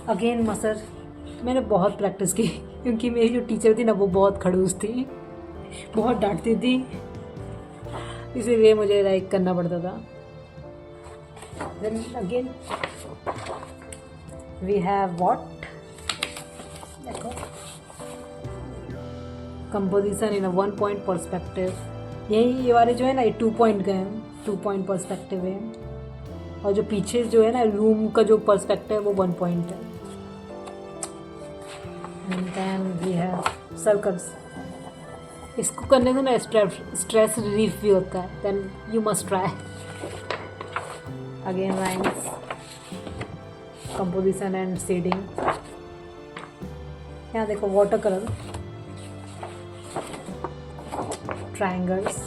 [SPEAKER 1] अगेन मसर मैंने बहुत प्रैक्टिस की, क्योंकि मेरी जो टीचर थी ना वो बहुत खड़ूस थी, बहुत डांटती थी, इसीलिए मुझे लाइक करना पड़ता था। Then again we have what, देखो composition in a 1 point perspective. यही ये वाले जो है ना ये 2 पॉइंट के हैं, 2 पॉइंट पर्सपेक्टिव है, और जो पीछे जो है ना रूम का जो पर्सपेक्टिव है वो 1 पॉइंट है। And then we have circles. इसको करने से ना स्ट्रेस रिलीफ भी होता है, then you must try. Again lines, composition and shading. यहाँ देखो water colour, triangles,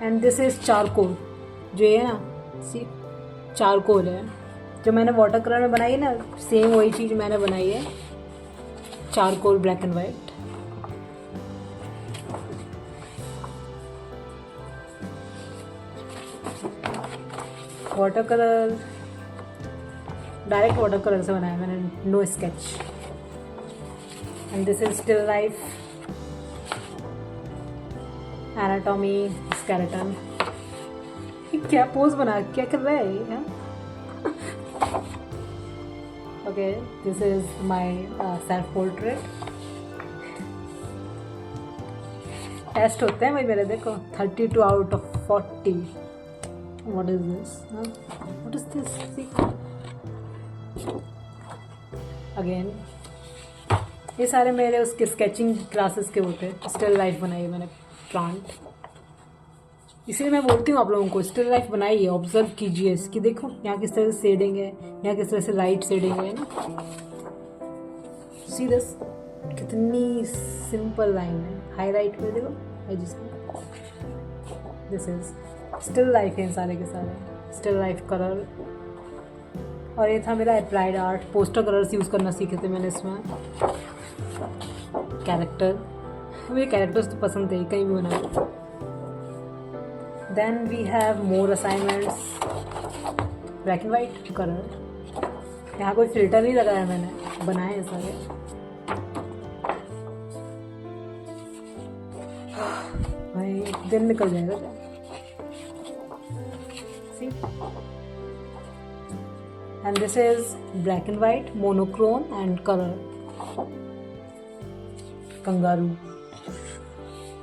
[SPEAKER 1] and this is charcoal. जो है ना सी चारकोल है, जो मैंने वाटर कलर में बनाई है ना, सेम वही चीज़ मैंने बनाई है, charcoal black and white. Water colour direct water colour से बनाया मैंने, no sketch. And this is still life, anatomy skeleton. क्या पोज बना, क्या कर रहा है ये? Okay, this is my self portrait. Test होते हैं भाई मेरे, देखो 32 out of 40। What is this? What is this? See? Again, ये सारे मेरे उसके स्केचिंग क्लासेस के होते हैं। स्टिल लाइफ बनाई है मैंने, प्लांट। इसलिए मैं बोलती हूँ आप लोगों को स्टिल लाइफ बनाइए, ऑब्जर्व कीजिए इसकी। देखो यहाँ किस तरह से शेडिंग है, यहाँ किस तरह से लाइट शेडिंग है ना। सी दिस, कितनी सिंपल लाइन है। हाईलाइट में देखो है जिसमें, दिस इज स्टिल लाइफ है सारे के सारे, स्टिल लाइफ कलर। और ये था मेरा applied art, poster colours use करना सीखे थे मैंने इसमें। कैरेक्टर, मुझे कैरेक्टर्स तो पसंद थे, कहीं भी बना। Then we have more assignments, black and white colour. यहाँ कोई फिल्टर नहीं लगाया मैंने, बनाए हैं सारे। भाई दिन निकल जाएगा क्या? And this is black and white, monochrome and color. Kangaroo.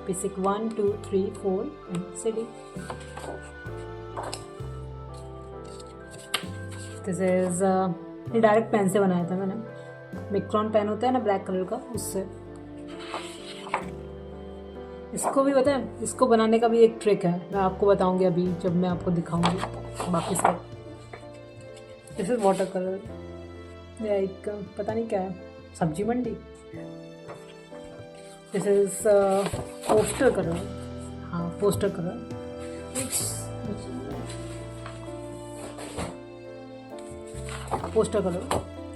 [SPEAKER 1] Basic 1, 2, 3, 4 and city. This is ये डायरेक्ट पेन से बनाया था मैंने। मिक्रॉन पेन होता है ना ब्लैक कलर का, उससे। इसको भी पता है, इसको बनाने का भी एक ट्रिक है, मैं आपको बताऊंगी अभी जब मैं आपको दिखाऊंगी बाकी सब। दिस इज वाटर कलर, या एक पता नहीं क्या है, सब्जी मंडी। दिस इज पोस्टर कलर, हाँ poster colour. Poster colour.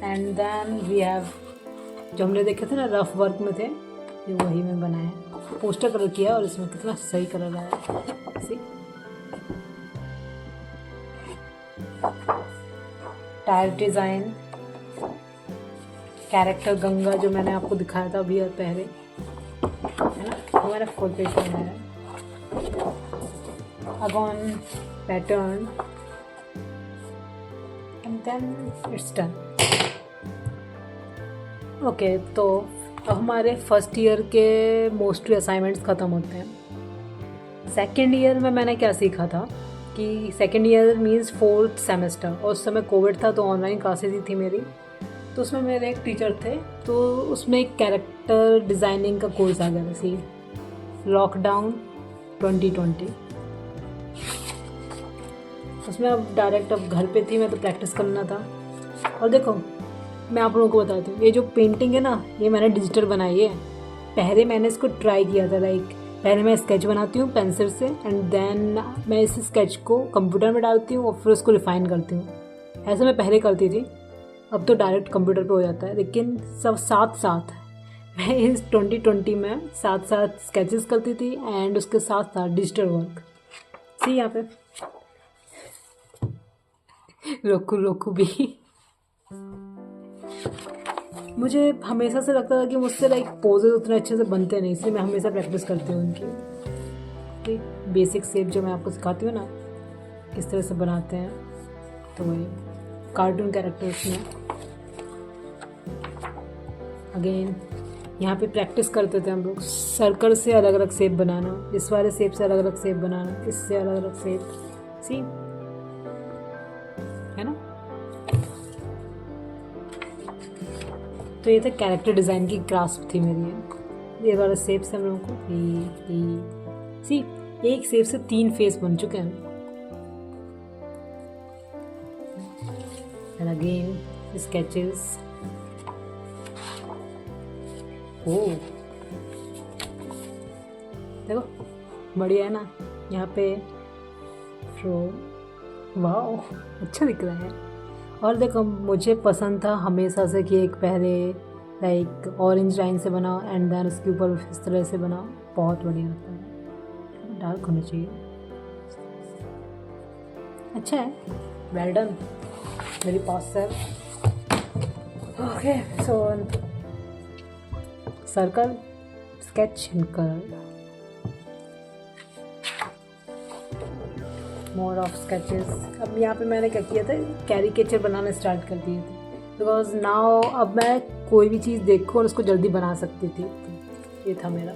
[SPEAKER 1] And then we have, जो हमने देखे थे ना रफ वर्क में थे, ये वही में बनाए, पोस्टर कलर किया और इसमें कितना सही कलर आया। सी टायर डिज़ाइन, कैरेक्टर गंगा जो मैंने आपको दिखाया था अभी पहले, है ना, वो मैंने फुल पेज बनाया है। Again pattern and then it's done. Okay, तो अब हमारे फर्स्ट ईयर के मोस्टली असाइनमेंट्स ख़त्म होते हैं। सेकेंड ईयर में मैंने क्या सीखा था कि second year means 4th semester, और उस समय कोविड था तो ऑनलाइन क्लासेस ही थी मेरी। तो उसमें मेरे एक टीचर थे, तो उसमें एक कैरेक्टर डिज़ाइनिंग का कोर्स आ गया था। सी लॉकडाउन 2020, उसमें अब डायरेक्ट अब घर पे थी मैं, तो प्रैक्टिस करना था। और देखो मैं आप लोगों को बताती हूँ, ये जो पेंटिंग है ना, ये मैंने डिजिटल बनाई है, पहले मैंने इसको ट्राई किया था, लाइक पहले मैं स्केच बनाती हूँ पेंसिल से एंड देन मैं इस स्केच को कंप्यूटर में डालती हूँ और फिर उसको रिफाइन करती हूँ। ऐसा मैं पहले करती थी, अब तो डायरेक्ट कंप्यूटर पे हो जाता है। लेकिन सब साथ साथ मैं इस 2020 में साथ साथ स्केचेस करती थी एंड उसके साथ साथ डिजिटल वर्क। सी यहाँ पे रोकू रोकू भी मुझे हमेशा से लगता था कि मुझसे लाइक पोजेज उतने अच्छे से बनते नहीं, इसलिए मैं हमेशा प्रैक्टिस करती हूँ उनकी। बेसिक शेप जो मैं आपको सिखाती हूँ ना किस तरह से बनाते हैं, तो वही कार्टून कैरेक्टर्स में। अगेन यहाँ पे प्रैक्टिस करते थे हम लोग, सर्कल से अलग अलग शेप बनाना, इस वाले शेप से अलग अलग शेप बनाना, इससे अलग अलग शेप, सी है ना। तो ये था कैरेक्टर डिज़ाइन की क्लास थी मेरी। ये वाला शेप से हम लोगों को सी एक शेप से 3 फेस बन चुके हैं। And again sketches. ओह देखो बढ़िया है ना यहाँ पे वाओ अच्छा दिख रहा है। और देखो मुझे पसंद था हमेशा से कि एक पहले लाइक ऑरेंज लाइन से बनाओ एंड देन उसके ऊपर इस तरह से बनाओ, बहुत बढ़िया लगता है। डार्क होना चाहिए, अच्छा है, वेल डन मेरी pass sir. Okay so circle sketch and colour, more of sketches. अब यहाँ पे मैंने क्या किया था, कैरिकेचर बनाना स्टार्ट कर दिए थे, बिकॉज नाउ अब मैं कोई भी चीज़ देखूँ और उसको जल्दी बना सकती थी। ये था मेरा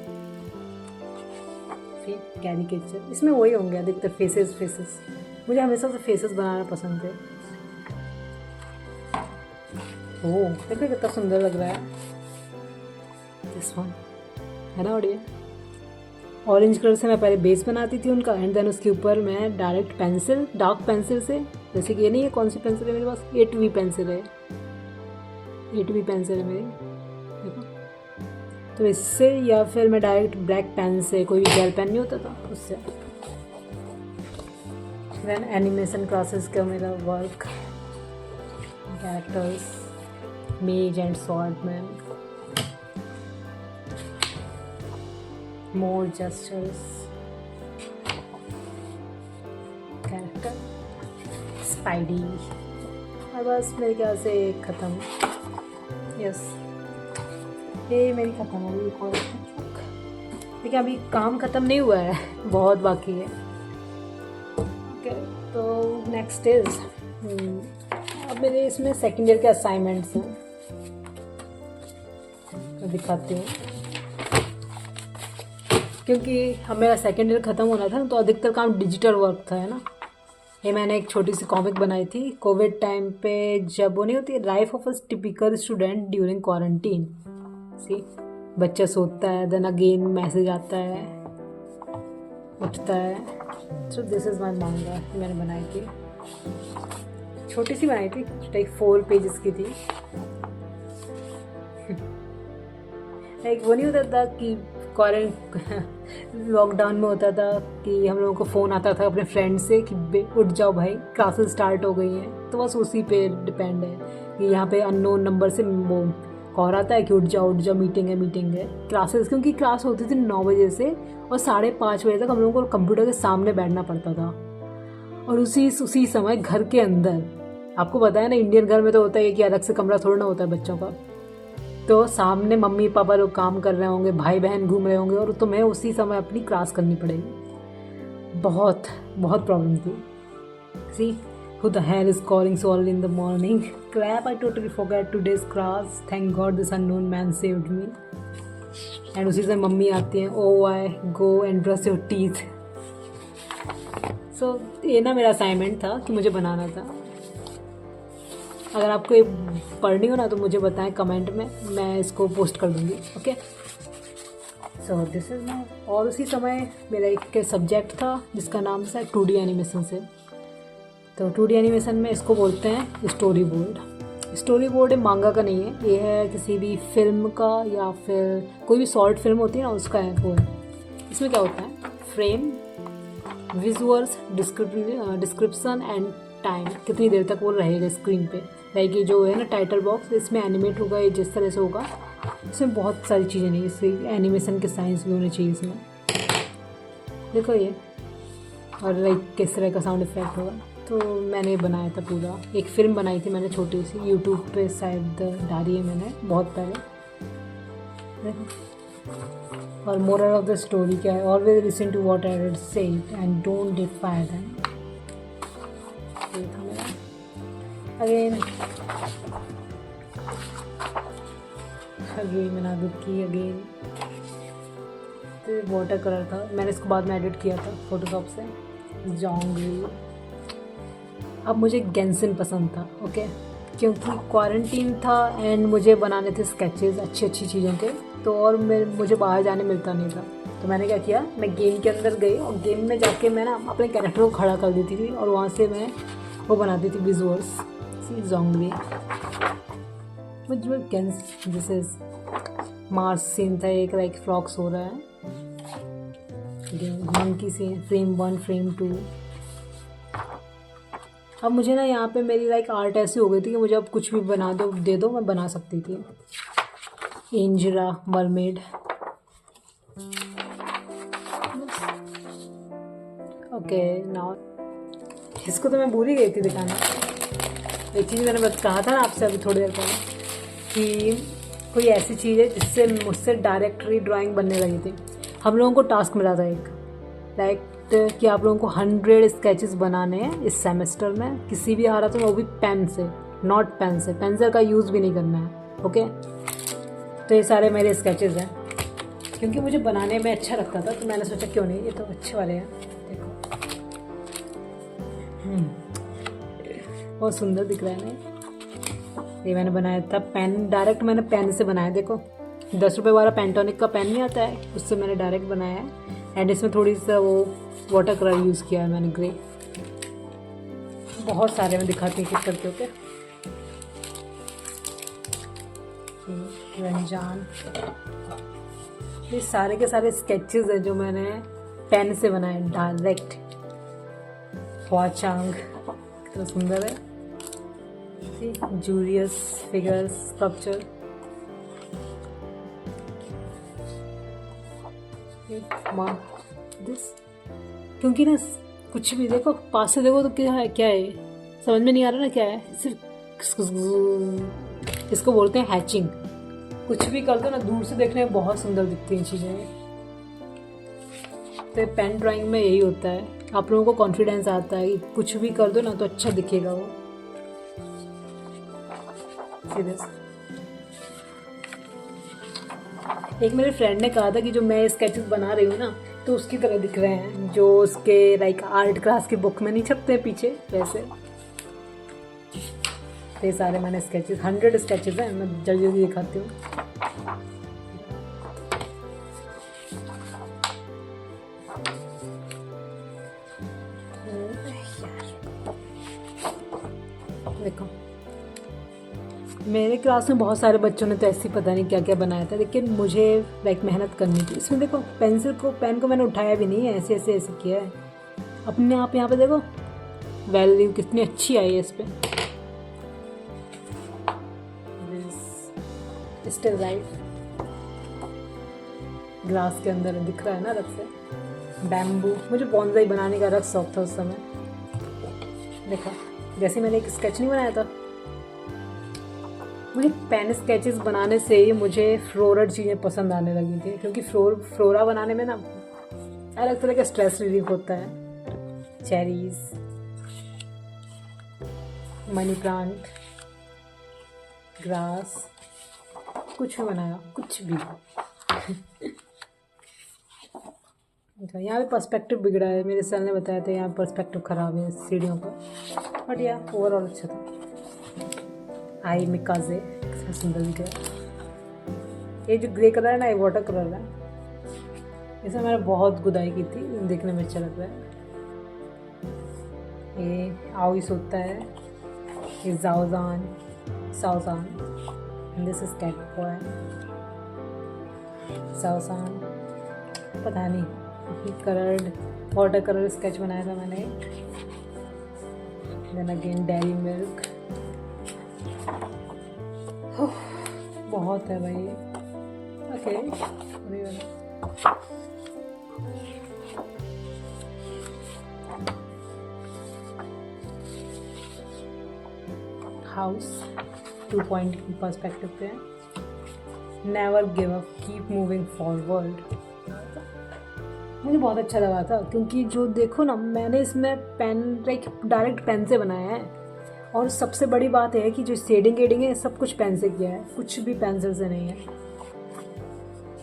[SPEAKER 1] फिर कैरिकेचर। इसमें वही होंगे अधिकतर फेसेस। मुझे हमेशा से फेसेस बनाना पसंद है। ओह देखो कितना सुंदर लग रहा है दिस वन, है ना बढ़िया। ऑरेंज कलर से मैं पहले बेस बनाती थी उनका एंड देन उसके ऊपर मैं डायरेक्ट पेंसिल, डार्क पेंसिल से, जैसे कि ये नहीं है कौन सी पेंसिल है मेरे पास, 8B पेंसिल है, 8B पेंसिल है मेरी देखो। तो इससे या फिर मैं डायरेक्ट ब्लैक पेन से, कोई भी जेल पेन नहीं होता था उससे। देन एनिमेशन क्लासेस का मेरा work, characters, mage and swordsman, more gestures, character, Spidey. और बस मेरे ख्याल से ख़त्म, यस ये मेरी ख़त्म हो गई। और देखिए अभी काम ख़त्म नहीं हुआ है, बहुत बाकी है। ओके तो नेक्स्ट इज अब मेरे इसमें सेकेंड ईयर के असाइनमेंट्स हैं, मैं दिखाती हूँ। क्योंकि मेरा सेकेंड ईयर ख़त्म होना था तो अधिकतर काम डिजिटल वर्क था, है ना। ये मैंने एक छोटी सी कॉमिक बनाई थी कोविड टाइम पे, जब वो नहीं होती life of a typical student during quarantine. See बच्चा सोता है, देन अगेन मैसेज आता है, उठता है। सो दिस इज़ माई मांगा, मैंने बनाई थी, छोटी सी बनाई थी, लाइक 4 पेजेस की थी। लाइक वो नहीं होता था कि लॉकडाउन में होता था कि हम लोगों को फ़ोन आता था अपने फ्रेंड से कि उठ जाओ भाई क्लासेस स्टार्ट हो गई हैं, तो बस उसी पे डिपेंड है कि यहाँ पे अननोन नंबर से वो कॉल आता है कि उठ जाओ मीटिंग है क्लासेस। क्योंकि क्लास होती थी 9 बजे से और 5:30 बजे तक हम लोगों को कंप्यूटर के सामने बैठना पड़ता था। और उसी समय घर के अंदर, आपको पता है ना इंडियन घर में तो होता है कि अलग से कमरा थोड़ा ना होता है बच्चों का, तो सामने मम्मी पापा लोग काम कर रहे होंगे, भाई बहन घूम रहे होंगे और तुम्हें उसी समय अपनी क्लास करनी पड़ेगी। बहुत प्रॉब्लम थी। सी who the hell is calling so early in the morning? Crap, I totally forgot today's class. Thank God this unknown man saved me. And उसी से मम्मी आती हैं, oh I go and brush your teeth. So ये ना मेरा असाइनमेंट था कि मुझे बनाना था। अगर आपको ये पढ़नी हो ना तो मुझे बताएं कमेंट में, मैं इसको पोस्ट कर दूँगी। Okay so this is my. और उसी समय मेरा एक सब्जेक्ट था जिसका नाम था 2D एनिमेशन से। तो 2D एनिमेशन में इसको बोलते हैं स्टोरी बोर्ड। स्टोरी बोर्ड मांगा का नहीं है, ये है किसी भी फिल्म का या फिर कोई भी शॉर्ट फिल्म होती है ना उसका है वो है। इसमें क्या होता है, frame, visuals, description and time, कितनी देर तक वो रहेगा स्क्रीन पे। लाइक ये जो है ना टाइटल बॉक्स, इसमें एनिमेट होगा, ये जिस तरह से होगा। इसमें बहुत सारी चीज़ें नहीं, इससे एनिमेशन के साइंस भी होने चाहिए इसमें। देखो ये, और लाइक किस तरह का साउंड इफेक्ट होगा। तो मैंने बनाया था पूरा, एक फ़िल्म बनाई थी मैंने छोटी सी, यूट्यूब पे शायद डाली है मैंने बहुत पहले। और मोरल ऑफ द स्टोरी क्या है, always listen to what elders से एंड डोंट डिफाई देम। ये था मेरा अगेन मैंने आदत की अगेन। तो वाटर कलर था, मैंने इसको बाद में एडिट किया था फोटोशॉप से, जोंगली। अब मुझे गेंसिन पसंद था, ओके, क्योंकि क्वारंटीन था एंड मुझे बनाने थे स्केचेस अच्छी अच्छी चीज़ों के, तो और मुझे बाहर जाने मिलता नहीं था। तो मैंने क्या किया, मैं गेम के अंदर गई और गेम में जाके मैं ना अपने कैरेक्टर को खड़ा कर देती थी और वहाँ से मैं वो बनाती थी विजुअल्स। सी जोंगली मुझे गेंस, जैसे मार्स सीन था एक, लाइक फ्रॉक्स हो रहा है, मंकी सीन, फ्रेम 1 फ्रेम 2। अब मुझे ना यहाँ पे मेरी लाइक आर्ट ऐसी हो गई थी कि मुझे अब कुछ भी बना दो दे दो मैं बना सकती थी। एंजरा मरमेड, ओके नाउ इसको तो मैं भूल ही गई थी दिखाना। एक चीज़ मैंने बस कहा था ना आपसे अभी थोड़ी देर पहले कि कोई ऐसी चीज़ है जिससे मुझसे डायरेक्टली ड्राइंग बनने लगी थी। हम लोगों को टास्क मिला था एक, लाइक कि आप लोगों को 100 स्केचेस बनाने हैं इस सेमेस्टर में, किसी भी आ रहा था वो भी पेन से, नॉट पेन से, पेंसिल का यूज़ भी नहीं करना है, ओके। तो ये सारे मेरे स्केचेस हैं, क्योंकि मुझे बनाने में अच्छा लगता था तो मैंने सोचा क्यों नहीं, ये तो अच्छे वाले हैं, देखो बहुत सुंदर दिख रहा है ना। ये मैंने बनाया था पेन, डायरेक्ट मैंने पेन से बनाया, देखो 10 रुपये वाला पेंटोनिक का पेन नहीं आता है, उससे मैंने डायरेक्ट बनाया है। एंड इसमें थोड़ी सा वो वाटर कलर यूज़ किया है मैंने, ग्रे। बहुत सारे मैं दिखाती हूँ किस करके, ओके। रंजान, ये सारे के सारे स्केचेस हैं जो मैंने पेन से बनाए डायरेक्ट। हुआचांग कितना सुंदर है, जूलियस फिगर्स स्कल्पचर, दिस, क्योंकि ना कुछ भी देखो पास से देखो तो क्या है समझ में नहीं आ रहा ना क्या है, सिर्फ इसको बोलते हैं हैचिंग। कुछ भी कर दो ना दूर से देखने में बहुत सुंदर दिखती हैं चीज़ें। तो पेन ड्राइंग में यही होता है, आप लोगों को कॉन्फिडेंस आता है कि कुछ भी कर दो ना तो अच्छा दिखेगा वो। सीरियस, एक मेरे फ्रेंड ने कहा था कि जो मैं स्केचेस बना रही हूँ ना तो उसकी तरह दिख रहे हैं, जो उसके लाइक आर्ट क्लास की बुक में नहीं छपते हैं पीछे वैसे। तो ये सारे मैंने स्केचेस 100 स्केचेस हैं, मैं जल्दी जल्दी दिखाती हूँ। देखो मेरे क्लास में बहुत सारे बच्चों ने तो ऐसे पता नहीं क्या क्या बनाया था, लेकिन मुझे लाइक मेहनत करनी थी इसमें। देखो पेन को मैंने उठाया भी नहीं है, ऐसे ऐसे ऐसे किया है अपने आप। यहाँ पे देखो वैल्यू कितनी अच्छी आई है इस पे, स्टिल राइट, ग्लास के अंदर दिख रहा है ना अलग से। बैम्बू, मुझे बॉन्साई बनाने का अलग शौक था उस समय। देखो जैसे मैंने एक स्केच नहीं बनाया था, मुझे पेन स्केचेस बनाने से ही मुझे फ्लोरल चीज़ें पसंद आने लगी थी, क्योंकि फ्लोरा बनाने में ना अलग तरह का स्ट्रेस रिलीफ होता है। चेरीज, मनी प्लांट, ग्रास, कुछ भी बनाया, कुछ भी। यहाँ पे पर्सपेक्टिव बिगड़ा है, मेरे सर ने बताया था यहाँ पर्सपेक्टिव खराब है सीढ़ियों का, बट यार ओवरऑल अच्छा था। आई मिकाजे कितना सुंदर दिख रहा है। ये जो ग्रे कलर है ना ये वाटर कलर है, इसमें मैंने बहुत गुदाई की थी, देखने में अच्छा लग रहा है। ये आउस होता है, ये जाओजान, Saosan, and this is Cat Boy. Saosan, पता नहीं कलर्ड वाटर कलर स्केच बनाया था मैंने. Then again Dairy Milk. बहुत है भाई. ओके हाउस 2 पॉइंट की पर्सपेक्टिव पे. Never give up, keep moving forward. मुझे बहुत अच्छा लगा था क्योंकि जो देखो ना, मैंने इसमें पेन लाइक डायरेक्ट पेन से बनाया है. और सबसे बड़ी बात है कि जो शेडिंग वेडिंग है सब कुछ पेन से किया है, कुछ भी पेंसिल से नहीं है.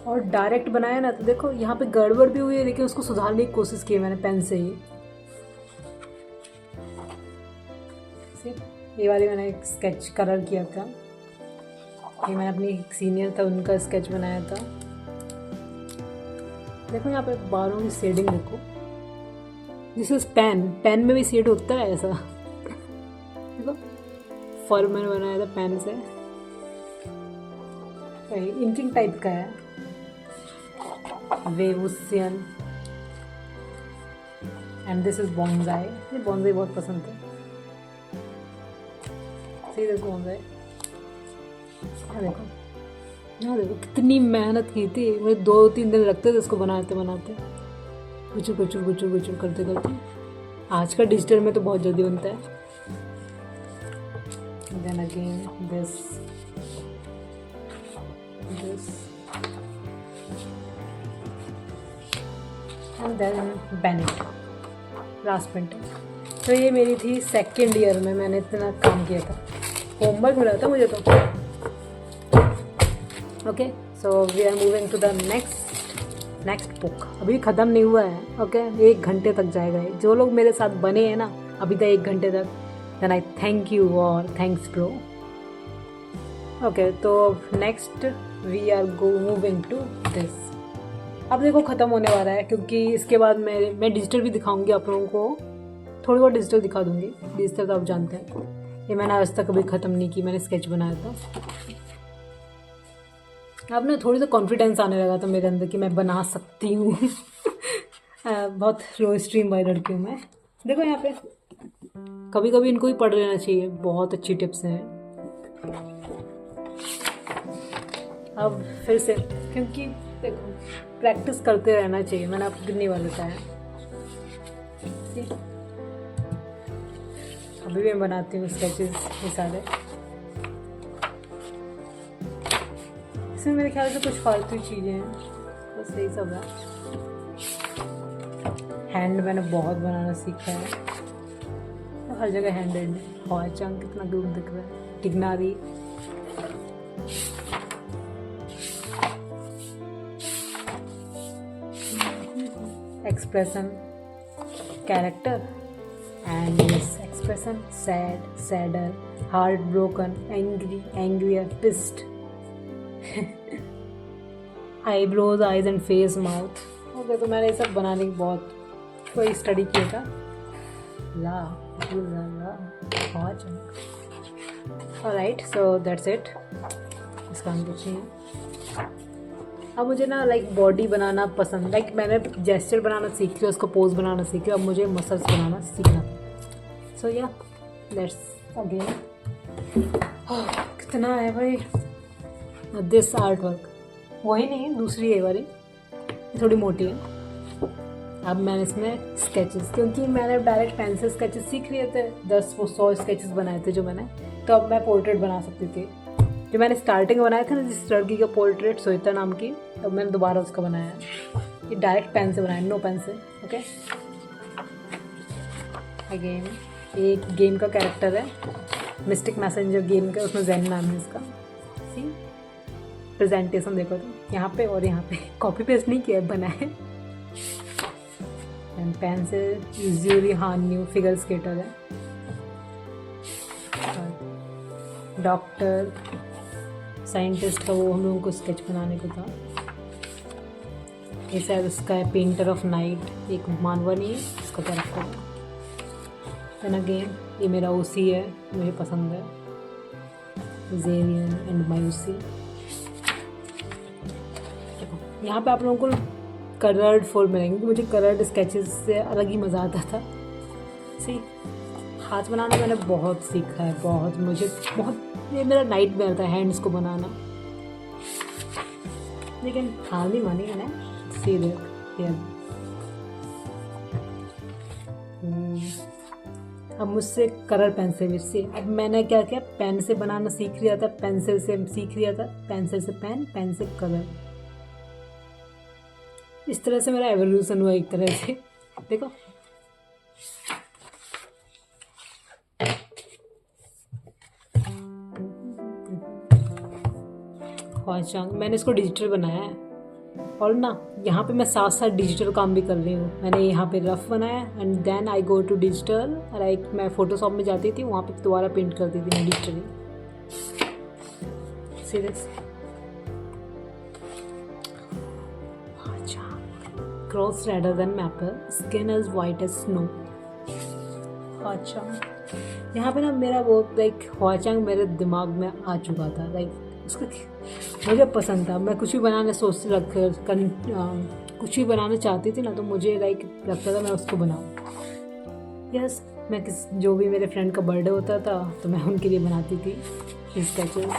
[SPEAKER 1] और डायरेक्ट बनाया ना, तो देखो यहाँ पे गड़बड़ भी हुई है, लेकिन उसको सुधारने की कोशिश की मैंने पेन से ही. ये वाली मैंने एक स्केच कलर किया था. ये मैंने अपनी एक सीनियर था उनका स्केच बनाया था. देखो यहाँ पे बालों की शेडिंग देखो. This is pen. पेन में भी शेड होता है ऐसा. देखो फर मैंने बनाया था पेन से. इंकिंग टाइप का है. वेवुसियन. And this is bonsai. ये बॉन्जाई बहुत पसंद है. सही देखो बॉन्जाई. हाँ देखो कितनी मेहनत की थी. मुझे 2-3 दिन लगते थे इसको बनाते बनाते, गुचुर गुचुर गुचुर गुचुर करते करते. आज का डिजिटल में तो बहुत जल्दी बनता है. Then again this and then Bennett last painting. तो ये मेरी थी सेकेंड ईयर में. मैंने इतना काम किया था. होमवर्क मिला था मुझे तो. Okay so we are moving to the next book. अभी ख़त्म नहीं हुआ है. ओके 1 घंटे तक जाएगा ये. जो लोग मेरे साथ बने हैं ना अभी तक 1 घंटे तक, देन आई थैंक यू और थैंक्स ब्रो. ओके तो next we are moving to this. अब देखो ख़त्म होने वाला है क्योंकि इसके बाद मैं डिजिटल भी दिखाऊंगी आप लोगों को. थोड़ी बहुत डिजिटल दिखा दूंगी. डिजिटल तो आप जानते हैं. ये मैंने आज तक कभी ख़त्म नहीं की. मैंने स्केच बनाया था. अब ना थोड़ी सा कॉन्फिडेंस आने लगा था मेरे अंदर कि मैं बना सकती हूँ. बहुत लो स्ट्रीम वाली लड़की हूँ मैं. देखो यहाँ पे कभी कभी इनको ही पढ़ लेना चाहिए. बहुत अच्छी टिप्स हैं. अब फिर से क्योंकि देखो प्रैक्टिस करते रहना चाहिए. मैंने आपको कितनी बार बताया. अभी भी मैं बनाती हूँ स्केचेस ये सारे. इसमें मेरे ख्याल से कुछ फालतू चीज़ें हैं, बस यही सब है. हैंड मैंने बहुत बनाना सीखा है. तो हर जगह हैंड है. हवा चंग कितना दूर दिख रहा है. Tighnari. Expression character and this expression sad sadder heartbroken angry angrier pissed. Eyebrows eyes and face mouth. Okay तो मैंने ये सब बनाने की बहुत कोई स्टडी किया था. Alright so that's it. इसका हम कुछ नहीं है. अब मुझे ना लाइक बॉडी बनाना पसंद. लाइक मैंने जेस्चर बनाना सीख लिया, उसको पोज बनाना सीख लिया. अब मुझे मसल्स बनाना सीखना. सो या लेट्स अगेन. कितना है भाई. दिस आर्ट वर्क वही नहीं है, दूसरी है वाली. थोड़ी मोटी है. अब मैंने इसमें स्केचेस, क्योंकि मैंने डायरेक्ट पेन से स्केचेस सीख लिए थे. 100 स्केचेस बनाए थे जो मैंने. तो अब मैं पोर्ट्रेट बना सकती थी. जो मैंने स्टार्टिंग बनाया था ना जिस लड़की का पोर्ट्रेट श्वेता नाम की, तब मैंने दोबारा उसका बनाया. ये डायरेक्ट पेन से बनाया, नो पेन से. ओके अगेन एक गेम का कैरेक्टर है, मिस्टिक मैसेंजर गेम का. उसमें जैन नाम है इसका. सी प्रेजेंटेशन देखो तो यहाँ पे और यहाँ पे कॉपी पेस्ट नहीं किया, बना है. एंड पेन से यूजुअली न्यू फिगर स्केटर है. डॉक्टर साइंटिस्ट का वो हम लोगों को स्केच बनाने को था. ये शायद उसका है पेंटर ऑफ नाइट. एक मानवनी है इसका कैरेक्टर है. देन अगेन ये मेरा ओसी है, मुझे पसंद है. जेरियन एंड मायूसी। यहाँ पे आप लोगों को कलर्ड फॉल मिलेंगे, मुझे कलर्ड स्केचेस से अलग ही मज़ा आता था। सी हाथ बनाना मैंने बहुत सीखा है, बहुत मुझे बहुत, ये मेरा नाइटमेयर था हैंड्स को बनाना, लेकिन हार नहीं मानी मैंने। सी अब मुझसे कलर पेंसिल से, अब मैंने क्या किया, पेन से बनाना सीख लिया था, पेंसिल से सीख लिया था, पेंसिल से पेन, पेन से कलर। इस तरह से मेरा एवोल्यूशन हुआ एक तरह से। देखो ख्वाचांग मैंने इसको डिजिटल बनाया है, और ना यहाँ पे मैं साथ साथ डिजिटल काम भी कर रही हूँ। मैंने यहाँ पे रफ बनाया and then I go to digital, like मैं फोटोशॉप में जाती थी, वहाँ पे दोबारा पेंट करती थी मैं digitally. Serious cross raider then mapper, skin as white as snow. ख्वाचांग यहाँ पे ना मेरा वो लाइक ख्वाचांग मेरे दिमाग में आ चुका था, लाइक उसका मुझे पसंद था। मैं कुछ भी बनाने कुछ भी बनाना चाहती थी ना, तो मुझे लाइक लगता था मैं उसको बनाऊँ। यस मैं जो भी मेरे फ्रेंड का बर्थडे होता था तो मैं उनके लिए बनाती थी स्केचेस,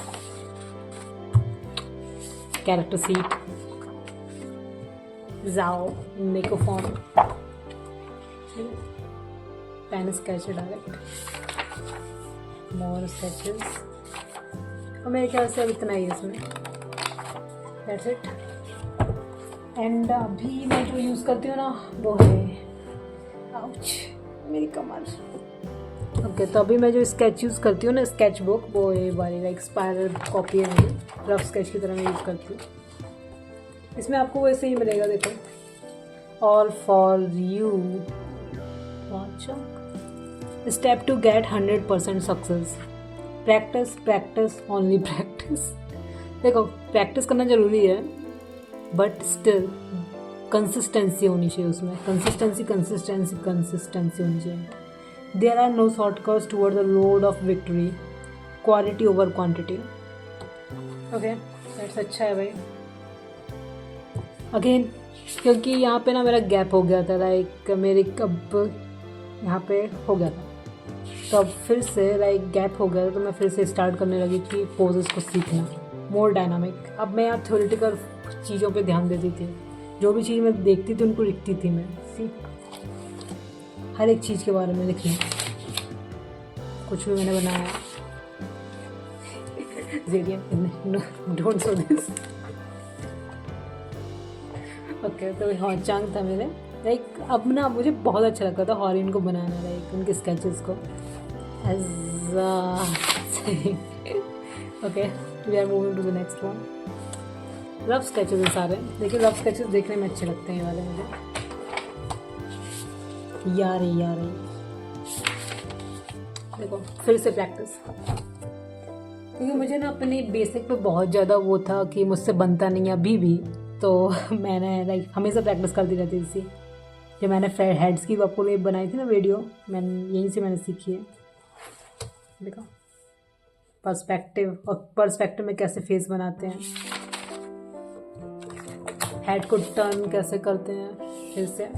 [SPEAKER 1] कैरेक्टर सीट, जाओ मेकोफॉर्म, पेन स्केच डायरेक्ट, मोर स्केचेस, और मेरे ख्याल से अब इतना ही है इसमें। That's it. एंड अभी मैं जो यूज़ करती हूँ ना वो है, आउच मेरी कमर। ओके तो अभी मैं जो स्केच यूज़ करती हूँ ना, स्केच बुक, वो ये वाली लाइक स्पायरल कॉपी है मेरी, रफ स्केच की तरह मैं यूज़ करती हूँ। इसमें आपको वैसे ही मिलेगा, देखो, all for you, step to get 100% success, practice practice only practice. देखो प्रैक्टिस करना ज़रूरी है, बट स्टिल कंसिस्टेंसी होनी चाहिए उसमें, कंसिस्टेंसी कंसिस्टेंसी कंसिस्टेंसी होनी चाहिए। There are no shortcuts toward the road of victory, quality over quantity. Okay that's अच्छा है भाई। अगेन क्योंकि यहाँ पे ना मेरा गैप हो गया था, लाइक मेरे कब यहाँ पे हो गया था, तो अब फिर से लाइक गैप हो गया, तो मैं फिर से स्टार्ट करने लगी कि पोजेस को सीखना, मोर डायनामिक। अब मैं यहाँ थ्योरेटिकल चीज़ों पे ध्यान देती थी, जो भी चीज़ मैं देखती थी उनको लिखती थी मैं, हर एक चीज़ के बारे में लिखी, कुछ भी मैंने बनाया। Don't show this. ओके तो ख्वाचांग था मेरे, लाइक अब ना मुझे बहुत अच्छा लगता था हॉरिन को बनाना, लाइक उनके स्केचेस को। Okay we are moving to the next one. Rough sketches हैं सारे, देखिए रफ स्केचेस देखने में अच्छे लगते हैं ये वाले मुझे। यार देखो फिर से प्रैक्टिस, क्योंकि मुझे ना अपनी बेसिक पे बहुत ज़्यादा वो था कि मुझसे बनता नहीं है अभी भी, तो मैंने लाइक हमेशा प्रैक्टिस करती रहती थी। जब मैंने हेड्स की आपको लिए बनाई थी ना वीडियो, मैंने यहीं से मैंने सीखी है। देखो पर्सपेक्टिव, और पर्सपेक्टिव में कैसे फेस बनाते हैं, हेड को टर्न कैसे करते हैं, फिर से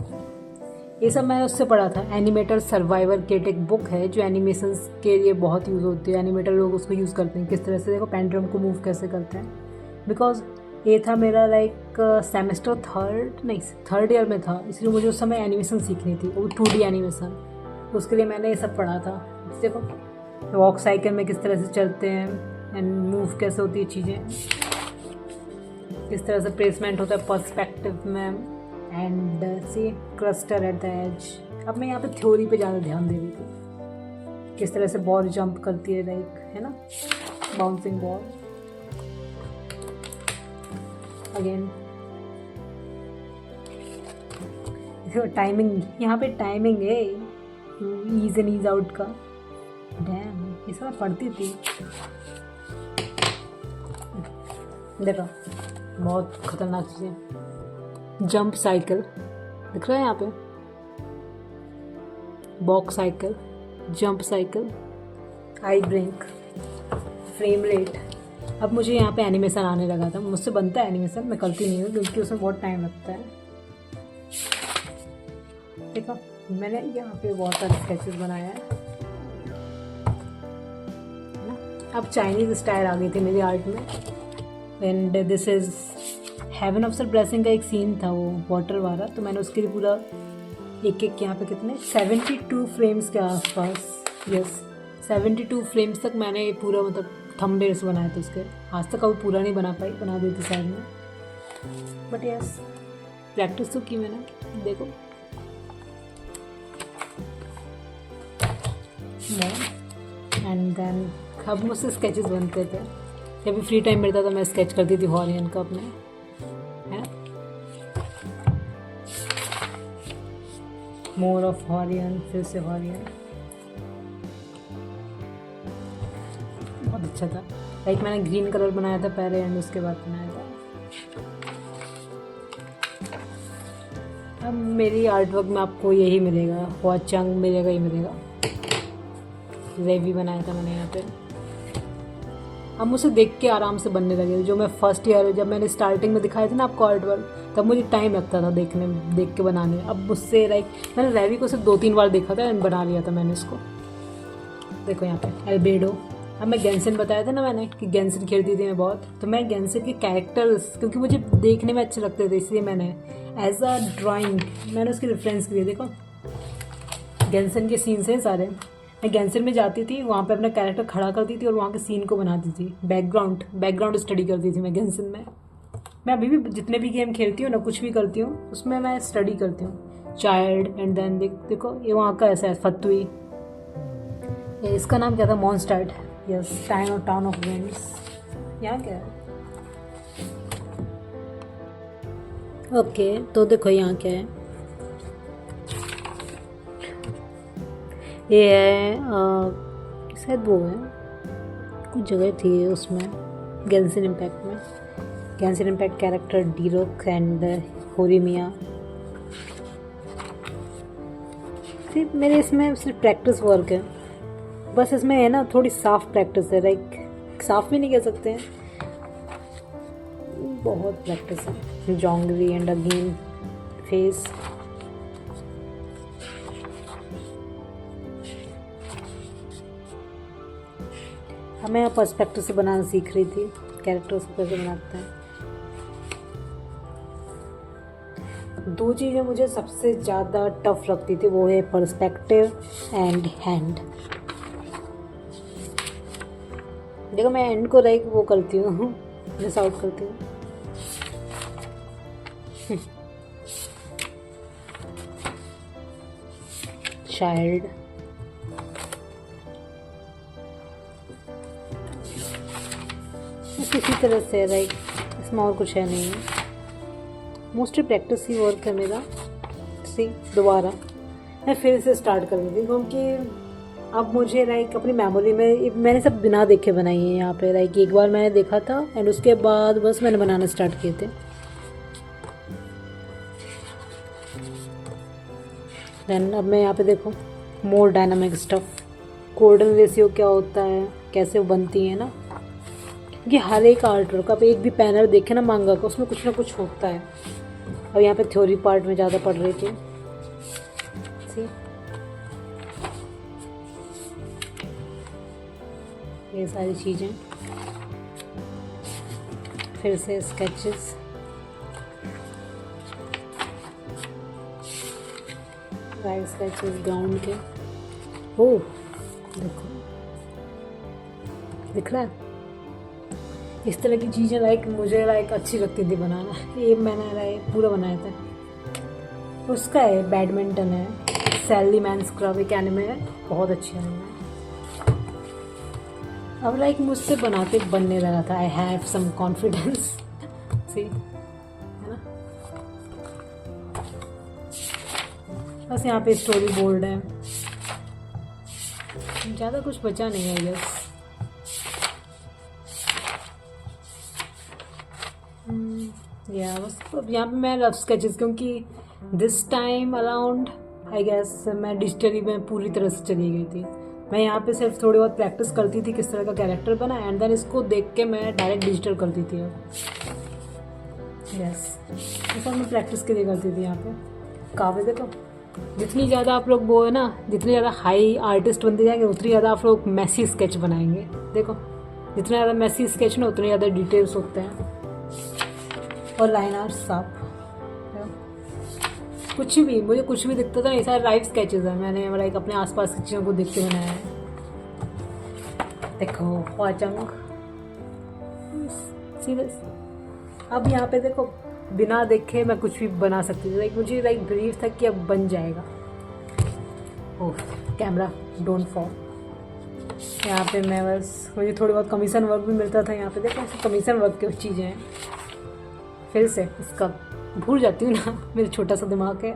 [SPEAKER 1] ये सब मैंने उससे पढ़ा था। एनिमेटर सर्वाइवर किट एक बुक है जो एनिमेशन के लिए बहुत यूज़ होती है, एनिमेटर लोग उसको यूज़ करते हैं किस तरह से, देखो पेंड्रम को मूव कैसे करते हैं। बिकॉज ये था मेरा लाइक सेमेस्टर थर्ड ईयर में था, इसलिए मुझे उस समय एनिमेशन सीखनी थी, वो 2D एनिमेशन, तो उसके लिए मैंने ये सब पढ़ा था। देखो वॉक साइकिल में किस तरह से चलते हैं एंड मूव कैसे होती है चीज़ें, किस तरह से प्लेसमेंट होता है पर्सपेक्टिव में, and see cluster at the edge. अब मैं यहाँ पे थ्योरी पे ज़्यादा ध्यान दे रही थी, किस तरह से बॉल जंप करती है, लाइक है ना बाउंसिंग बॉल। अगेन टाइमिंग, यहाँ पे टाइमिंग है ईज इन ईज आउट का। डैम ये सब पढ़ती थी, देखो बहुत खतरनाक चीज़ें। जंप साइकिल दिख रहा है यहाँ पे, box cycle, jump cycle, eye break, frame rate. अब मुझे यहाँ पे एनिमेशन आने लगा था, मुझसे बनता है एनिमेशन, मैं करती नहीं हूँ क्योंकि उसमें बहुत टाइम लगता है। देखो मैंने यहाँ पे बहुत सारे स्केचेस बनाए हैं ना। अब चाइनीज स्टाइल आ गई थी मेरी आर्ट में। And this is heaven of sir blessing का एक सीन था वो वाटर वाला, तो मैंने उसके लिए पूरा एक यहाँ पे कितने 72 फ्रेम्स के आसपास, यस 72 फ्रेम्स तक मैंने पूरा मतलब थंबनेल्स बनाए थे उसके। आज तक कभी पूरा नहीं बना पाई, बना देती शायद में, बट यस प्रैक्टिस तो की मैंने। देखो एंड देन अब मुझसे स्केचेस बनते थे, जब भी फ्री टाइम मिलता था मैं स्केच करती थी हॉरियन का अपने, है मोर ऑफ हॉरियन, फिर से हॉरियन, बहुत अच्छा था। लाइक मैंने ग्रीन कलर बनाया था पहले एंड उसके बाद बनाया था। अब मेरी आर्ट वर्क में आपको यही मिलेगा, हुआचंग मिलेगा ही मिलेगा। रेवी बनाया था मैंने यहाँ पे। अब मुझे देख के आराम से बनने लगे। जो मैं फर्स्ट ईयर जब मैंने स्टार्टिंग में दिखाए थे ना आपको आर्ट वर्क, तब मुझे टाइम लगता था देखने में, देख के बनाने में। अब मुझसे लाइक मैंने रेवी को सिर्फ 2-3 बार देखा था एंड बना लिया था मैंने इसको। देखो यहाँ पे एल्बेडो। अब मैं गेंसिन बताया था ना मैंने कि गेंसिन खेलती थी मैं बहुत, तो मैं गेंसिन के कैरेक्टर्स क्योंकि मुझे देखने में अच्छे लगते थे इसलिए मैंने एज अ ड्राइंग मैंने उसके रेफरेंस किए। देखो गेंसिन के सीन्स हैं सारे। मैं गेंसिन में जाती थी, वहाँ पे अपना कैरेक्टर खड़ा करती थी और वहाँ के सीन को बनाती थी। बैकग्राउंड स्टडी करती थी मैं गेंसिन में। मैं अभी भी जितने भी गेम खेलती हूँ ना, कुछ भी करती हूँ, उसमें मैं स्टडी करती हूँ। चाइल्ड एंड देन देखो ये वहाँ का ऐसा है फतुई, इसका नाम क्या था, मॉन्स्टार्ट, यस टाउन ऑफ विंड्स। यहाँ क्या है ओके तो देखो यहाँ क्या है, ये है शायद वो है कुछ जगह थी उसमें गेंसिन इम्पैक्ट में, गेंसिन इम्पैक्ट कैरेक्टर डीरोक एंड होरीमिया। सिर्फ मेरे इसमें सिर्फ प्रैक्टिस वर्क है बस, इसमें है ना थोड़ी साफ प्रैक्टिस है, लाइक साफ भी नहीं कह सकते हैं, बहुत प्रैक्टिस है। जोंगली एंड अगेन फेस। मैं यहाँ पर्सपेक्टिव से बनाना सीख रही थी, कैरेक्टर्स को कैसे बनाते हैं। दो चीज़ें मुझे सबसे ज़्यादा टफ लगती थी, वो है पर्सपेक्टिव एंड हैंड। देखो मैं एंड को लाइक वो करती हूँ, मिस आउट करती हूँ। चाइल्ड किसी तरह से लाइक इसमें और कुछ है नहीं, मोस्टली प्रैक्टिस ही वर्क है मेरा। सी दोबारा मैं फिर से स्टार्ट कर दूँगी क्योंकि अब मुझे लाइक अपनी मेमोरी में मैंने सब बिना देखे बनाई है। यहाँ पे लाइक एक बार मैंने देखा था एंड उसके बाद बस मैंने बनाना स्टार्ट किए थे। देन अब मैं यहाँ पे देखो मोर डायनामिक स्टफ, कोऑर्डिनेट रेशियो क्या होता है, कैसे वो बनती है ना, क्योंकि हर एक आर्ट वर्क आप एक भी पैनल देखे ना मांगा का, उसमें कुछ ना कुछ होता है। अब यहाँ पे थ्योरी पार्ट में ज़्यादा पढ़ रही थी। सी ये सारी चीज़ें, फिर से स्केचेस, राइट स्केचेस ग्राउंड के। ओह देखो दिख रहा है, इस तरह की चीज़ें लाइक मुझे लाइक अच्छी लगती थी बनाना। ये मैंने लाइक पूरा बनाया था। उसका है बैडमिंटन है, सैली मैन स्क्रब एक एनिमे है, बहुत अच्छी एनिमे है। अब लाइक मुझसे बनाते बनने लगा था। आई हैव सम कॉन्फिडेंस सी, है ना। बस यहाँ पे स्टोरी बोर्ड है, ज़्यादा कुछ बचा नहीं है बस। या बस अब यहाँ पे मैं रफ स्केचेस, क्योंकि this time around I guess मैं डिजिटली में पूरी तरह से चली गई थी, मैं यहाँ पे सिर्फ थोड़ी बहुत प्रैक्टिस करती थी किस तरह का कैरेक्टर बना, एंड देन इसको देख के मैं डायरेक्ट डिजिटल करती थी। यस, ये सब मैं प्रैक्टिस के लिए करती थी। यहाँ पे काफ़ी देखो, जितनी ज़्यादा आप लोग वो है ना, जितनी ज़्यादा हाई आर्टिस्ट बनते जाएंगे उतनी ज़्यादा आप लोग मैसी स्केच बनाएंगे। देखो जितना ज़्यादा मैसी स्केच ना उतने ज़्यादा डिटेल्स होते हैं, और लाइन आर्ट साफ। कुछ भी मुझे कुछ भी दिखता था, ये सारे लाइव स्केचेस हैं, मैंने लाइक अपने आसपास की चीज़ों को देख के बनाया है। देखो वाचंग सीधे। अब यहाँ पे देखो बिना देखे मैं कुछ भी बना सकती थी, लाइक मुझे लाइक बिलीव था कि अब बन जाएगा। ओह कैमरा डोंट फॉल। यहाँ पे मैं बस, मुझे थोड़ी बहुत कमीशन वर्क भी मिलता था। यहाँ पे देखो कमीशन वर्क की चीज़ें हैं। फिर से इसका भूल जाती हूँ ना, मेरा छोटा सा दिमाग है,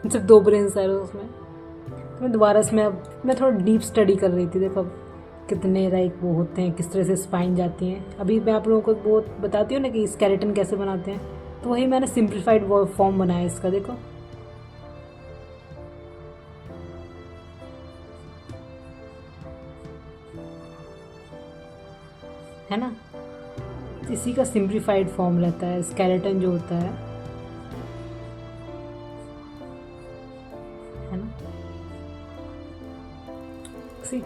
[SPEAKER 1] सिर्फ 2 ब्रेन्स है उसमें। तो मैं दोबारा से मैं थोड़ा डीप स्टडी कर रही थी। देखो अब कितने लाइक वो होते हैं, किस तरह से स्पाइन जाती हैं। अभी मैं आप लोगों को वो बताती हूँ ना कि स्केलेटन कैसे बनाते हैं, तो वही मैंने सिंप्लीफाइड फॉर्म बनाया इसका। देखो है ना, इसी का सिंप्लीफाइड फॉर्म रहता है स्केलेटन जो होता है ना। सी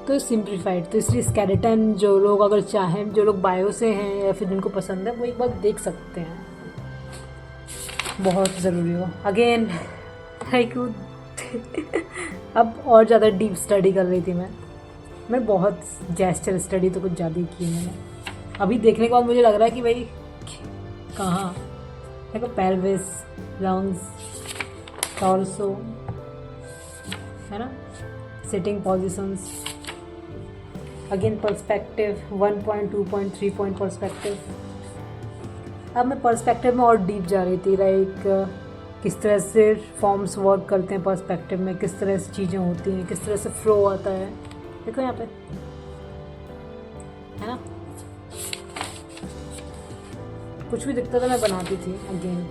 [SPEAKER 1] तो सिंप्लीफाइड, तो इसलिए स्केलेटन जो लोग अगर चाहें, जो लोग बायो से हैं या फिर जिनको पसंद है, वो एक बार देख सकते हैं, बहुत ज़रूरी हो। अगेन लाइक अब और ज़्यादा डीप स्टडी कर रही थी मैं बहुत जेस्चर स्टडी तो कुछ ज़्यादा ही की मैंने। अभी देखने के बाद मुझे लग रहा है कि भाई कहाँ देखो, पेल्विस, लंग्स, टॉर्सो है ना, sitting positions, again perspective 1 point 2 point 3 point perspective. अब मैं पर्सपेक्टिव में और डीप जा रही थी, लाइक किस तरह से फॉर्म्स वर्क करते हैं पर्सपेक्टिव में, किस तरह से चीज़ें होती हैं, किस तरह से फ्लो आता है। देखो यहाँ पे है ना, कुछ भी दिखता था मैं बनाती थी। अगेन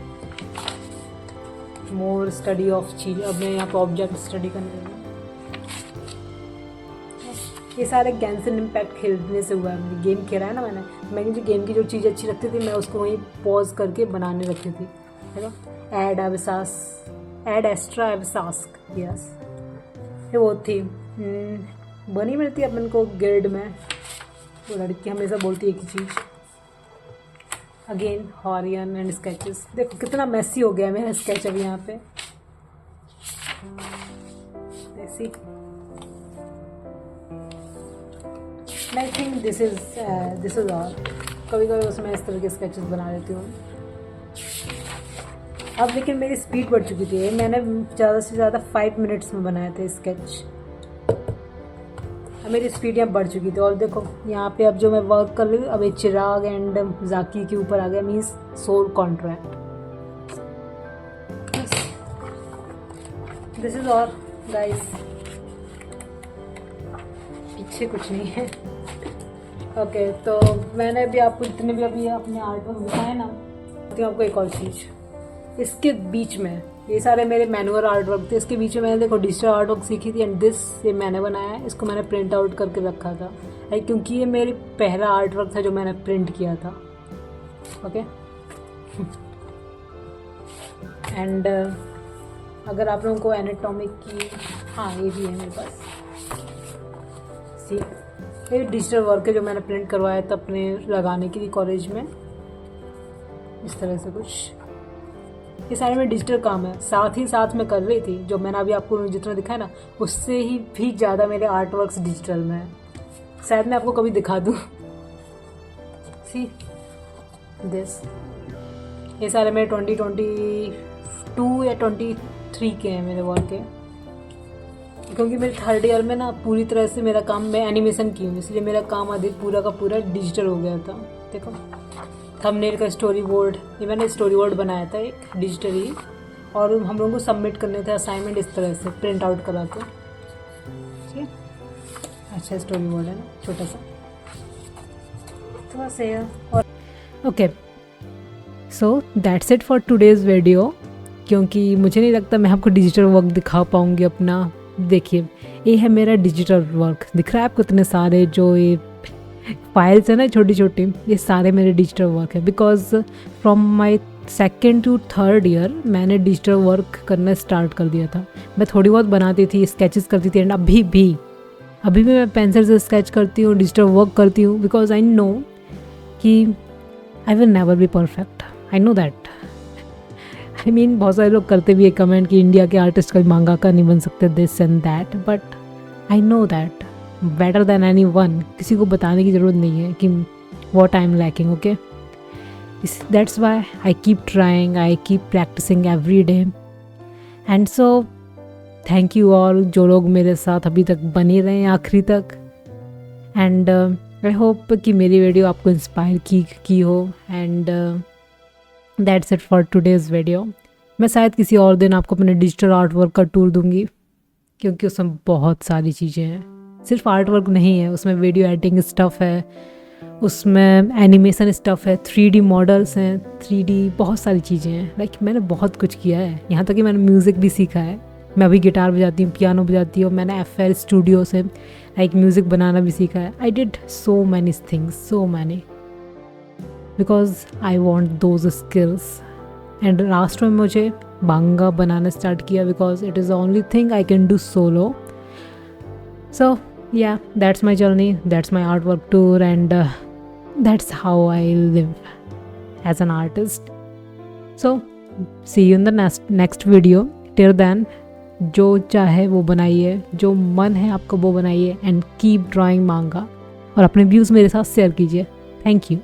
[SPEAKER 1] मोर स्टडी ऑफ चीज़। अब मैं यहाँ पे ऑब्जेक्ट स्टडी करने लगी। ये सारे गैंसन इम्पैक्ट खेलने से हुआ है। गेम खेला है ना मैंने जो गेम की जो चीज़ अच्छी लगती थी मैं उसको वहीं पॉज करके बनाने रखती थी। है ना, ऐड एक्स्ट्रा एवसास्क, यस ये वो थी बनी मिलती है अपन को गिल्ड में, वो लड़की हमेशा बोलती है एक ही चीज़। अगेन हॉरियन एंड स्केचेस। देखो कितना मैसी हो गया मेरा स्केच अभी यहाँ पे, messy. I think this is all. कभी कभी उसमें इस तरह के स्केचेस बना लेती हूँ। अब लेकिन मेरी स्पीड बढ़ चुकी थी, मैंने ज़्यादा से ज़्यादा 5 मिनट्स में बनाए थे स्केच। अब मेरी स्पीड यहाँ बढ़ चुकी थी। और देखो यहाँ पे अब जो मैं वर्क कर रही हूँ, अब एक चिराग एंड जाकी के ऊपर आ गया, means soul contract. This is all guys, पीछे कुछ नहीं है। ओके तो मैंने भी आपको जितने भी अभी अपने आर्ट वर्क दिखाए ना, तो आपको एक और चीज़ इसके बीच में, ये सारे मेरे मैनुअल आर्ट वर्क थे, इसके बीच में मैंने देखो डिजिटल आर्ट वर्क सीखी थी। एंड दिस ये मैंने बनाया है, इसको मैंने प्रिंट आउट करके रखा था क्योंकि ये मेरी पहला आर्ट वर्क था जो मैंने प्रिंट किया था। ओके एंड अगर आप लोगों को एनाटॉमिक की, हाँ ये भी है मेरे पास, सी ये डिजिटल वर्क है जो मैंने प्रिंट करवाया था अपने लगाने के लिए कॉलेज में। इस तरह से कुछ ये सारे में डिजिटल काम है, साथ ही साथ मैं कर रही थी जो मैंने अभी आपको जितना दिखाया ना, उससे ही भी ज़्यादा मेरे आर्ट वर्क्स डिजिटल में है। शायद मैं आपको कभी दिखा दूँ। सी दिस, ये सारे मेरे 2022 या 23 के हैं मेरे वर्क के, क्योंकि मेरे 3rd ईयर में ना पूरी तरह से मेरा काम, मैं एनिमेशन की हूँ, इसलिए मेरा काम अधिक पूरा का पूरा डिजिटल हो गया था। देखो थंबनेल का स्टोरी बोर्ड, ये मैंने स्टोरी बोर्ड बनाया था एक डिजिटली, और हम लोगों को सबमिट करने थे असाइनमेंट इस तरह से प्रिंट आउट करा के। ठीक है, अच्छा स्टोरी बोर्ड है ना छोटा सा, थोड़ा से। और okay so that's it for today's video, क्योंकि मुझे नहीं लगता मैं आपको डिजिटल वर्क दिखा पाऊँगी अपना। देखिए ये है मेरा डिजिटल वर्क। दिख रहा है आपको इतने सारे जो ये फाइल्स है ना छोटी छोटी, ये सारे मेरे डिजिटल वर्क है। Because from my 2nd to 3rd year मैंने डिजिटल वर्क करना स्टार्ट कर दिया था। मैं थोड़ी बहुत बनाती थी, स्केचेस करती थी, एंड अभी भी मैं पेंसिल से स्केच करती हूँ, डिजिटल वर्क करती हूँ। बिकॉज आई नो कि I will never be perfect, I know that. I mean बहुत सारे लोग करते भी है कमेंट कि इंडिया के आर्टिस्ट कभी मांगाका नहीं बन सकते, this and that, but I know that better than anyone. किसी को बताने की ज़रूरत नहीं है कि what I am lacking, okay. That's why I keep trying, I keep practising every day. And so thank you all जो लोग मेरे साथ अभी तक बने रहे हैं आखिरी तक। एंड आई होप कि मेरी वीडियो आपको इंस्पायर की हो। And that's it for today's video. मैं शायद किसी और दिन आपको अपने डिजिटल आर्ट वर्क का टूर दूंगी, क्योंकि उसमें बहुत सारी चीज़ें हैं। सिर्फ आर्ट वर्क नहीं है, उसमें वीडियो एडिटिंग स्टफ़ है, उसमें एनिमेशन स्टफ़ है, 3D मॉडल्स हैं, 3D बहुत सारी चीज़ें हैं। लाइक मैंने बहुत कुछ किया है, यहाँ तक कि मैंने म्यूज़िक भी सीखा है। मैं अभी गिटार बजाती हूँ, पियानो बजाती हूँ। मैंने FL स्टूडियो से लाइक म्यूज़िक बनाना भी सीखा है। I did so many things, so many, because I want those skills. And last में मुझे बांगा बनाना स्टार्ट किया, because it is the only thing I can do solo. So yeah, that's my journey, that's my artwork tour, and that's how I live as an artist. So see you in the next video. Till then, जो चाहे वो बनाइए, जो मन है आपका वो बनाइए, and keep drawing manga, और अपने व्यूज़ मेरे साथ शेयर कीजिए। Thank you.